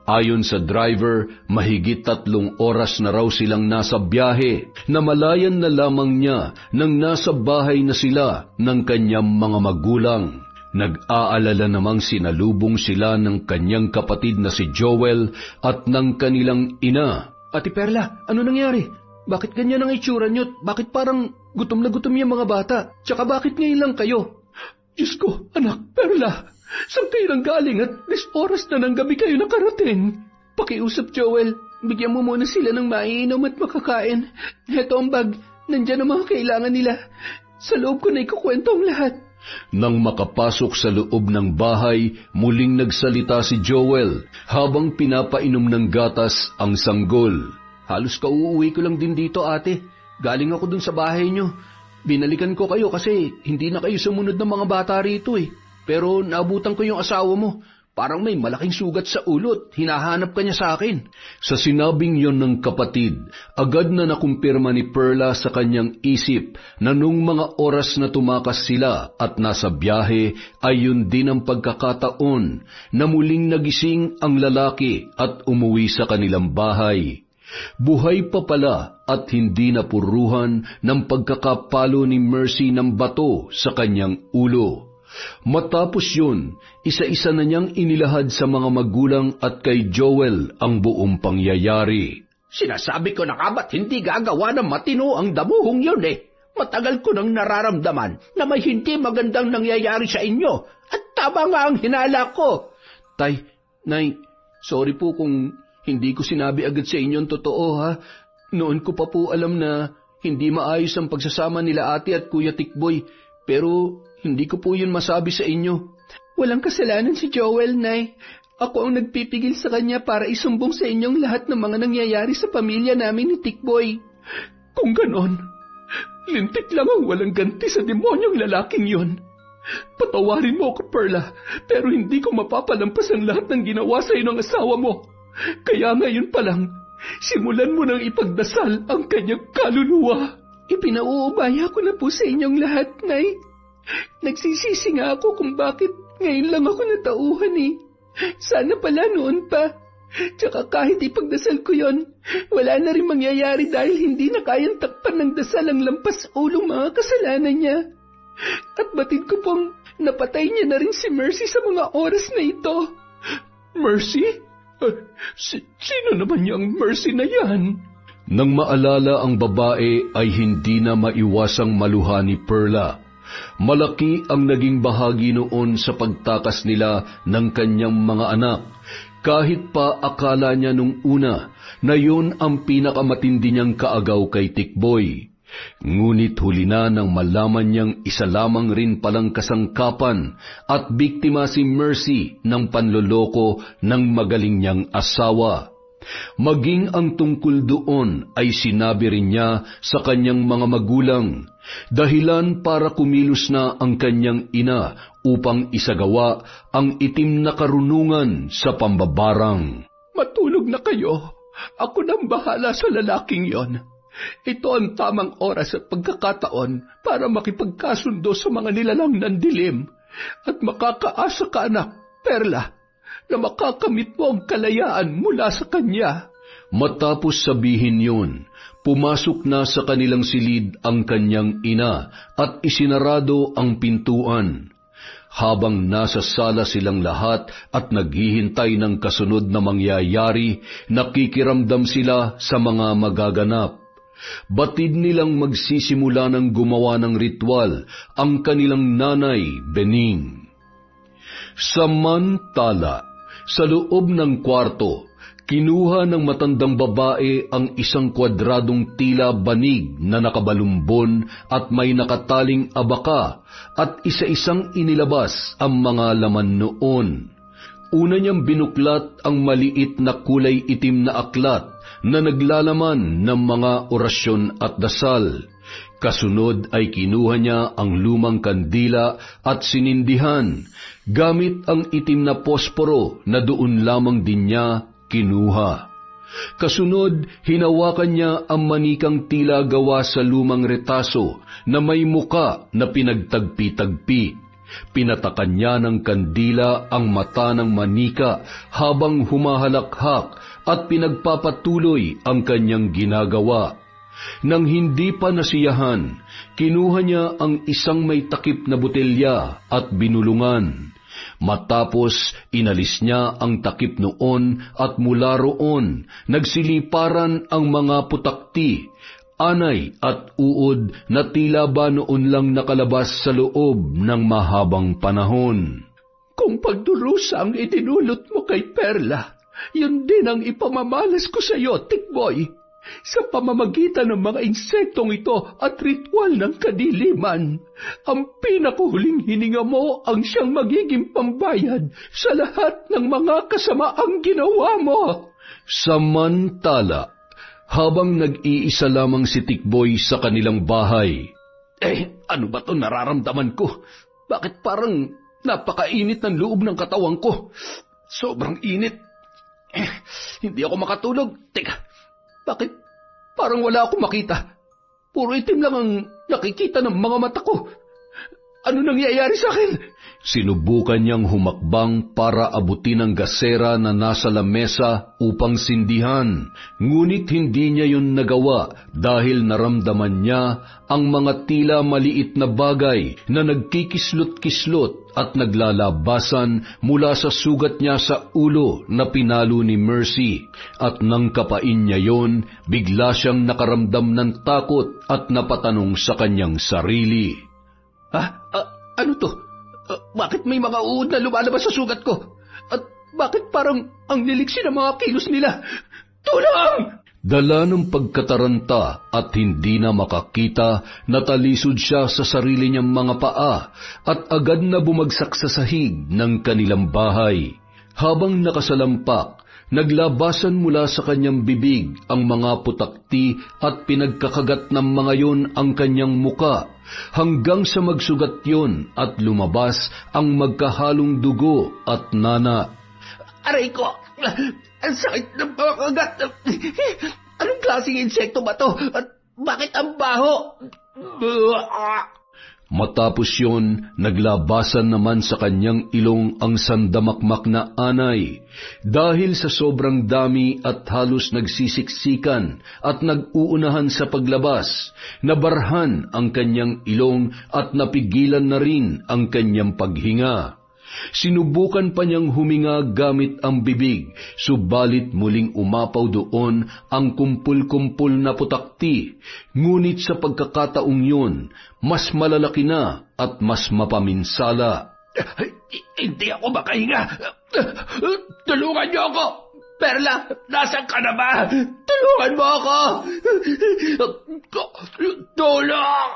Ayon sa driver, mahigit 3 oras na raw silang nasa biyahe. Namalayan na lamang niya nang nasa bahay na sila ng kanyang mga magulang. Nag-aalala namang sinalubong sila ng kanyang kapatid na si Joel at ng kanilang ina. Ate Perla, ano nangyari? Bakit ganyan ang itsura niyo? Bakit parang gutom na gutom yung mga bata? Tsaka bakit ngayon lang kayo? Diyos ko, anak, Perla, saan kayo nang galing at 10 oras na ng gabi kayo nakarating? Pakiusap, Joel. Bigyan mo muna sila ng maiinom at makakain. Heto ang bag. Nandyan ang mga kailangan nila. Sa loob ko na ikukwento ang lahat. Nang makapasok sa loob ng bahay, muling nagsalita si Joel habang pinapainom ng gatas ang sanggol. Halos kauuwi ko lang din dito, ate. Galing ako dun sa bahay nyo. Binalikan ko kayo kasi hindi na kayo sumunod ng mga bata rito eh. Pero naabutan ko yung asawa mo. Parang may malaking sugat sa ulo at hinahanap ka niya sa akin. Sa sinabing yon ng kapatid, agad na nakumpirma ni Perla sa kanyang isip na nung mga oras na tumakas sila at nasa biyahe ay yun din ang pagkakataon na muling nagising ang lalaki at umuwi sa kanilang bahay. Buhay pa pala at hindi napuruhan ng pagkakapalo ni Mercy ng bato sa kanyang ulo. Matapos yun, isa-isa na niyang inilahad sa mga magulang at kay Joel ang buong pangyayari. Sinasabi ko na nga ba't hindi gagawa ng matino ang damuhong yun eh. Matagal ko nang nararamdaman na may hindi magandang nangyayari sa inyo at tama nga ang hinala ko. Tay, Nay, sorry po kung hindi ko sinabi agad sa inyo ang totoo ha. Noon ko pa po alam na hindi maayos ang pagsasama nila ate at Kuya Tikboy, pero hindi ko po yun masabi sa inyo. Walang kasalanan si Joel, Nay. Ako ang nagpipigil sa kanya para isumbong sa inyong lahat ng mga nangyayari sa pamilya namin ni Tikboy. Kung ganon, lintik lang ang walang ganti sa demonyong lalaking yon. Patawarin mo ako, Perla, pero hindi ko mapapalampas ang lahat ng ginawa sa iyo ng asawa mo. Kaya ngayon pa lang, simulan mo nang ipagdasal ang kanyang kaluluwa. Ipinauubaya ko na po sa inyong lahat, Nay. Nagsisisi nga ako kung bakit ngayon lang ako natauhan eh. Sana pala noon pa. Tsaka kahit ipagdasal ko yon, wala na rin mangyayari dahil hindi na kayang takpan ng dasal ang lampas ulong mga kasalanan niya. At batid ko pong napatay niya na rin si Mercy sa mga oras na ito. Mercy? Sino naman yung Mercy na yan? Nang maalala ang babae ay hindi na maiwasang maluha ni Perla. Malaki ang naging bahagi noon sa pagtakas nila ng kanyang mga anak, kahit pa akala niya nung una na yun ang pinakamatindi niyang kaagaw kay Tikboy. Ngunit huli na nang malaman niyang isa lamang rin palang kasangkapan at biktima si Mercy ng panloloko ng magaling niyang asawa. Maging ang tungkol doon ay sinabi rin niya sa kanyang mga magulang, dahilan para kumilos na ang kanyang ina upang isagawa ang itim na karunungan sa pambabarang. Matulog na kayo. Ako nang bahala sa lalaking yon. Ito ang tamang oras at pagkakataon para makipagkasundo sa mga nilalang ng dilim at makakaasa ka, anak, Perla, na makakamit mo ang kalayaan mula sa kanya. Matapos sabihin yun, pumasok na sa kanilang silid ang kanyang ina at isinarado ang pintuan. Habang nasa sala silang lahat at naghihintay ng kasunod na mangyayari, nakikiramdam sila sa mga magaganap. Batid nilang magsisimula ng gumawa ng ritual ang kanilang nanay, Bening. Samantala, sa loob ng kwarto, kinuha ng matandang babae ang isang kwadradong tila banig na nakabalumbon at may nakataling abaka at isa-isang inilabas ang mga laman noon. Una niyang binuklat ang maliit na kulay itim na aklat na naglalaman ng mga orasyon at dasal. Kasunod ay kinuha niya ang lumang kandila at sinindihan, gamit ang itim na posporo na doon lamang din niya kinuha. Kasunod, hinawakan niya ang manikang tila gawa sa lumang retaso na may muka na pinagtagpi-tagpi. Pinatakan niya ng kandila ang mata ng manika habang humahalakhak at pinagpapatuloy ang kanyang ginagawa. Nang hindi pa nasiyahan, kinuha niya ang isang may takip na botelya at binulungan. Matapos, inalis niya ang takip noon at mula roon, nagsiliparan ang mga putakti, anay at uod na tila ba noon lang nakalabas sa loob ng mahabang panahon. Kung pagdurusa ang itinulot mo kay Perla, yun din ang ipamamalas ko sa iyo, Tikboy. Sa pamamagitan ng mga insektong ito at ritual ng kadiliman, ang pinakuhuling hininga mo ang siyang magiging pambayad sa lahat ng mga kasamaang ginawa mo. Samantala, habang nag-iisa lamang si Tikboy sa kanilang bahay, ano ba to nararamdaman ko? Bakit parang Napakainit ng loob ng katawan ko. Sobrang init. Hindi ako makatulog. Teka, bakit parang wala akong makita? Puro itim lang ang nakikita ng mga mata ko. Ano nangyayari sa akin? Sinubukan niyang humakbang para abutin ang gasera na nasa lamesa upang sindihan. Ngunit hindi niya yun nagawa dahil naramdaman niya ang mga tila maliit na bagay na nagkikislot-kislot at naglalabasan mula sa sugat niya sa ulo na pinalo ni Mercy. At nang kapain niya yon, bigla siyang nakaramdam ng takot at napatanong sa kanyang sarili. Ano to? Bakit may mga uod na lumalabas sa sugat ko? At bakit parang ang niliksi ng mga kilos nila? Tulong! Dala ng pagkataranta at hindi na makakita, natalisod siya sa sarili niyang mga paa at agad na bumagsak sa sahig ng kanilang bahay. Habang nakasalampak, naglabasan mula sa kanyang bibig ang mga putakti at pinagkakagat ng mga yon ang kanyang muka, hanggang sa magsugat yon at lumabas ang magkahalong dugo at nana. Aray ko! Ang sakit ng mga kagat! Anong klaseng insekto ba to? At bakit ang baho? Matapos yon, naglabasan naman sa kanyang ilong ang sandamakmak na anay. Dahil sa sobrang dami at halos nagsisiksikan at nag-uunahan sa paglabas, nabarhan ang kanyang ilong at napigilan na rin ang kanyang paghinga. Sinubukan pa niyang huminga gamit ang bibig, subalit muling umapaw doon ang kumpul-kumpul na putakti. Ngunit sa pagkakataong yun, mas malalaki na at mas mapaminsala. Hindi ako makahinga. Tulungan niyo ako. Perla, nasan ka na ba? Tulungan mo ako. Tulong!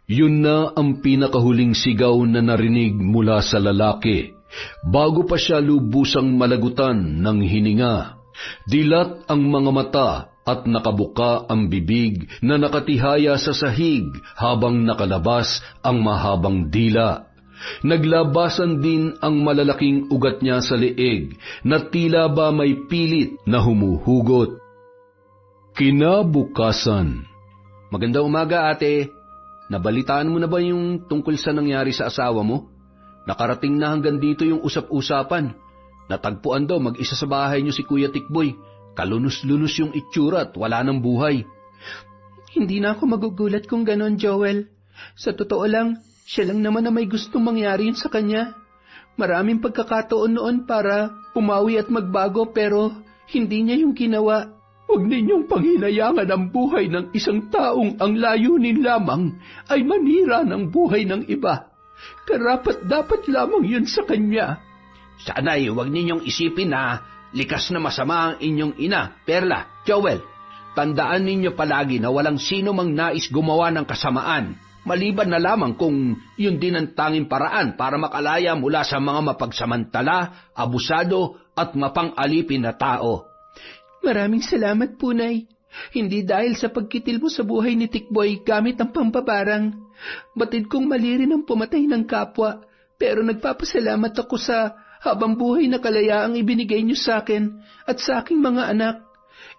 Yun na ang pinakahuling sigaw na narinig mula sa lalaki, bago pa siya lubusang malagutan ng hininga. Dilat ang mga mata at nakabuka ang bibig na nakatihaya sa sahig habang nakalabas ang mahabang dila. Naglabasan din ang malalaking ugat niya sa leeg na tila ba may pilit na humuhugot. Kinabukasan. Magandang umaga, ate. Nabalitaan mo na ba yung tungkol sa nangyari sa asawa mo? Nakarating na hanggang dito yung usap-usapan. Natagpuan daw mag-isa sa bahay niyo si Kuya Tikboy. Kalunos-lunos yung itsura at wala ng buhay. Hindi na ako magugulat kung ganon, Joel. Sa totoo lang, siya lang naman na may gustong mangyari yun sa kanya. Maraming pagkakataon noon para umawi at magbago pero hindi niya yung ginawa. Huwag ninyong panghinayangan ang buhay ng isang taong ang layunin lamang ay manira ng buhay ng iba. Karapat-dapat lamang yun sa kanya. Sana'y huwag ninyong isipin na likas na masama ang inyong ina, Perla, Joel. Tandaan ninyo palagi na walang sino mang nais gumawa ng kasamaan, maliban na lamang kung yun din ang tanging paraan para makalaya mula sa mga mapagsamantala, abusado at mapang-alipin na tao. Maraming salamat po, Nay. Hindi dahil sa pagkitil mo sa buhay ni Tikboy gamit ang pampabarang. Batid kong mali rin ang pumatay ng kapwa, pero nagpapasalamat ako sa habang buhay na kalayaang ibinigay niyo sa akin at sa aking mga anak.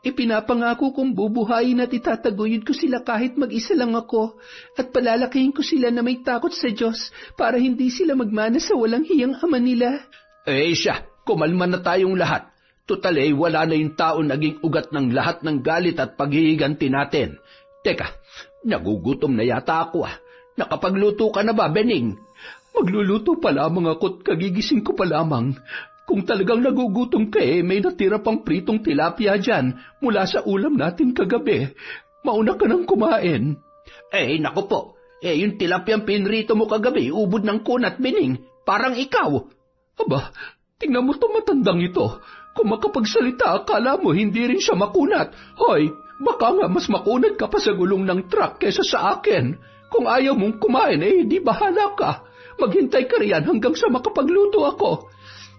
Ipinapangako kong bubuhayin at itataguyod ko sila kahit mag-isa lang ako at palalakihin ko sila na may takot sa Diyos para hindi sila magmana sa walang hiyang ama nila. Siya, kumalma na tayong lahat. Tutal wala na yung tao naging ugat ng lahat ng galit at paghihiganti natin. Teka, nagugutom na yata ako . Nakapagluto ka na ba, Bening? Magluluto pa lamang ako at kagigising ko pa lamang. Kung talagang nagugutom ka may natira pang pritong tilapia dyan mula sa ulam natin kagabi. Mauna ka nang kumain. Naku po. Yung tilapiyang pinrito mo kagabi, ubod ng kunat, Bening. Parang ikaw. Aba, tingnan mo itong matandang ito. Kung makapagsalita, akala mo hindi rin siya makunat. Hoy, baka nga mas makunat ka pa sa gulong ng truck kesa sa akin. Kung ayaw mong kumain, di bahala ka. Maghintay ka riyan hanggang sa makapagluto ako.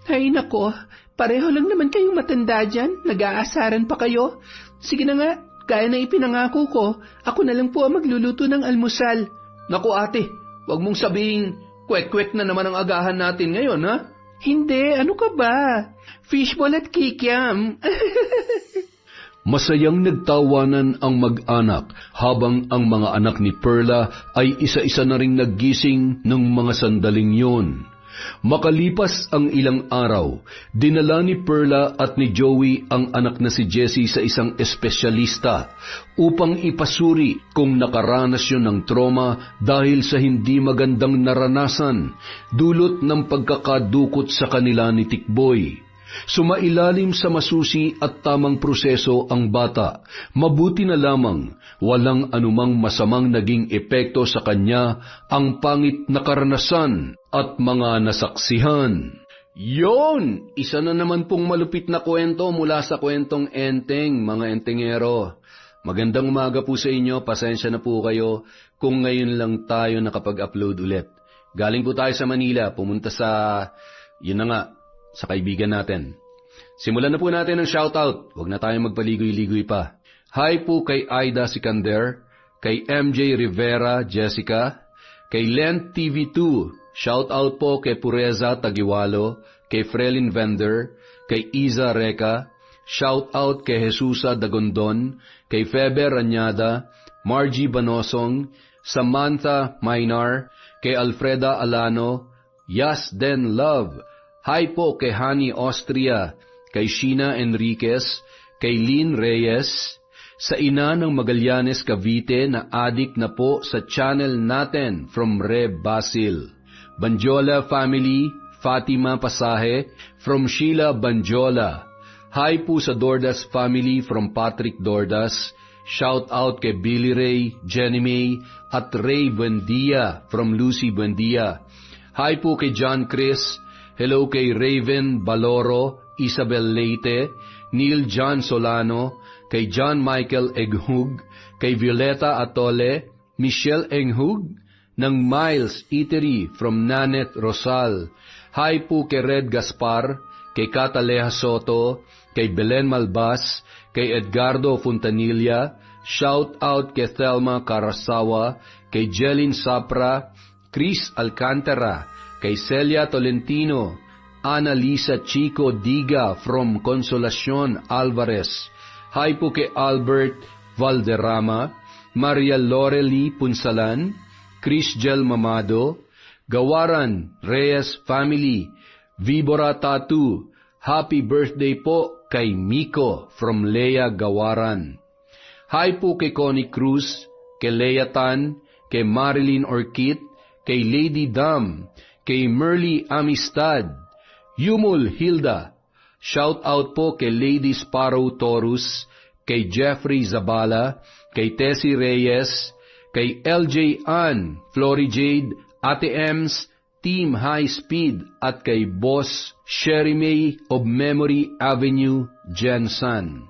Ay nako, pareho lang naman kayong matanda dyan. Nag-aasaran pa kayo. Sige na nga, gaya na ipinangako ko, ako na lang po ang magluluto ng almusal. Naku ate, wag mong sabihing Kwek-kwek na naman ang agahan natin ngayon, ha? Hindi, ano ka ba? Fishball at kikiam. Masayang nagtawanan ang mag-anak habang ang mga anak ni Perla ay isa-isa na ring naggising ng mga sandaling yon. Makalipas ang ilang araw, dinala ni Perla at ni Joey ang anak na si Jessie sa isang espesyalista upang ipasuri kung nakaranas yun ng trauma dahil sa hindi magandang naranasan dulot ng pagkakadukot sa kanila ni Tikboy. Sumailalim sa masusi at tamang proseso ang bata. Mabuti na lamang walang anumang masamang naging epekto sa kanya ang pangit na karanasan at mga nasaksihan. Yon! Isa na naman pong malupit na kwento mula sa kwentong Enteng, mga entengero. Magandang umaga po sa inyo, pasensya na po kayo kung ngayon lang tayo nakapag-upload ulit. Galing po tayo sa Manila, pumunta sa, sa kaibigan natin. Simulan na po natin ang shoutout. Huwag na tayong magpaligoy-ligoy pa. Hi po kay Aida Sikander, kay MJ Rivera Jessica, kay Lent TV2. Shoutout po kay Pureza Tagiwalo, kay Frelin Vender, kay Iza Reka. Shoutout kay Jesusa Dagondon, kay Feber Anyada, Margie Banosong, Samantha Mainar, kay Alfreda Alano, Yas Den Love. Hi po kay Hani Austria, kay Sheena Enriquez, kay Lynn Reyes, sa ina ng Magallanes Cavite na adik na po sa channel natin from Reb Basil. Banjola family, Fatima Pasahe, from Sheila Banjola. Hi po sa Dordas family from Patrick Dordas. Shout out kay Billy Ray, Jenny May, at Ray Buendia from Lucy Buendia. Hi po kay John Chris. Hello kay Raven Baloro, Isabel Leite, Neil John Solano, kay John Michael Eghug, kay Violeta Atole, Michelle Enghug, ng Miles Eatery from Nanet Rosal. Hi po kay Red Gaspar, kay Cataleja Soto, kay Belen Malbas, kay Edgardo Fontanilla. Shout out kay Thelma Carasawa, kay Jelin Sapra, Chris Alcantara, kay Celia Tolentino, Ana Lisa Chico Diga from Consolacion Alvarez. Hi po kay Albert Valderrama, Maria Lorely Punsalan, Chris Gel Mamado, Gawaran Reyes Family, Vibora Tattoo. Happy birthday po kay Miko from Lea Gawaran. Hi po kay Connie Cruz, kay Lea Tan, kay Marilyn Orchid, kay Lady Dam, kay Merly Amistad, Yumul Hilda. Shout out po kay Lady Sparrow Taurus, kay Jeffrey Zabala, kay Tessie Reyes, kay LJ Ann, Flory Jade, Ate Ems, Team High Speed, at kay Boss Sherry May of Memory Avenue, Jensan.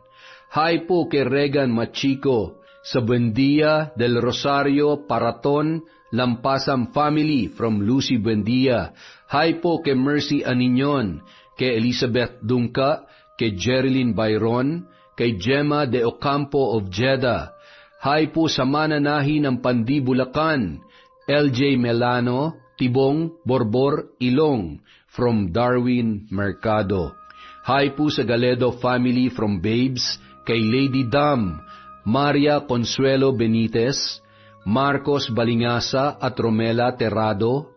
Hi po kay Regan Machico, sa Buendia del Rosario, Paraton, Lampasam Family from Lucy Buendia. Hi po kay Mercy Aninion, kay Elizabeth Dungka, kay Jerilyn Byron, kay Gemma de Ocampo of Jeddah. Hi po sa mananahi ng Pandi Bulacan, LJ Melano, Tibong, Borbor, Ilong from Darwin Mercado. Hi po sa Galedo family from Babes, kay Lady Dam, Maria Consuelo Benitez, Marcos Balingasa at Romela Terrado.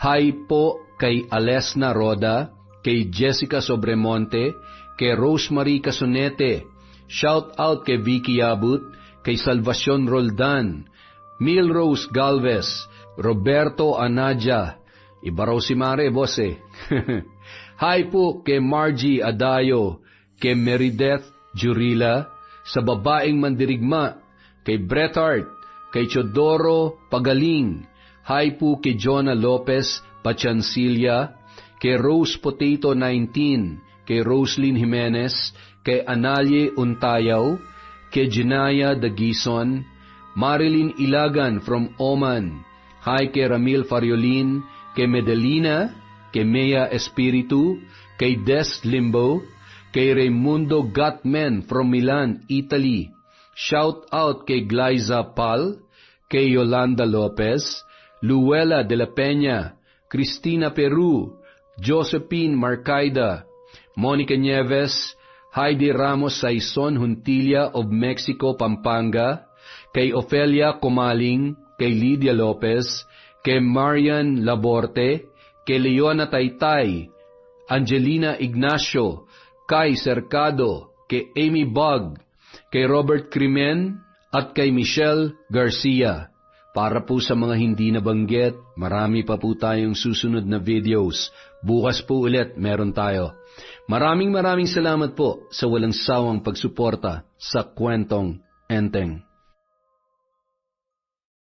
Hi po kay Alesna Roda, kay Jessica Sobremonte, kay Rosemary Casonete. Shout out kay Vicky Abut, kay Salvacion Roldan, Milrose Galvez, Roberto Anadia. Iba raw si Mare, boss eh. Hi po kay Margie Adayo, kay Merideth Jurila, sa babaeng mandirigma, kay Bret Hart, kay Chodoro Pagaling. Hi po kay Jonah Lopez Pachancilla, kay Rose Potato 19, kay Roslyn Jimenez, kay Analye Untayaw, kay Jinaya Dagison, Marilyn Ilagan from Oman. Hi kay Ramil Fariolin, kay Medelina, kay Mea Espiritu, kay Des Limbo, kay Raimundo Gatmen from Milan, Italy. Shout out kay Glyza Pal, kay Yolanda Lopez, Luella de la Peña, Cristina Peru, Josephine Marcaida, Monica Nieves, Heidi Ramos Saison Huntilla of Mexico, Pampanga, kay Ofelia Comaling, kay Lydia Lopez, kay Marian Laborte, kay Leona Taytay, Angelina Ignacio, kay Cercado, kay Amy Bug, kay Robert Crimen, at kay Michelle Garcia. Para po sa mga hindi nabanggit, marami pa po tayong susunod na videos. Bukas po ulit meron tayo. Maraming salamat po sa walang sawang pagsuporta sa Kwentong Enteng.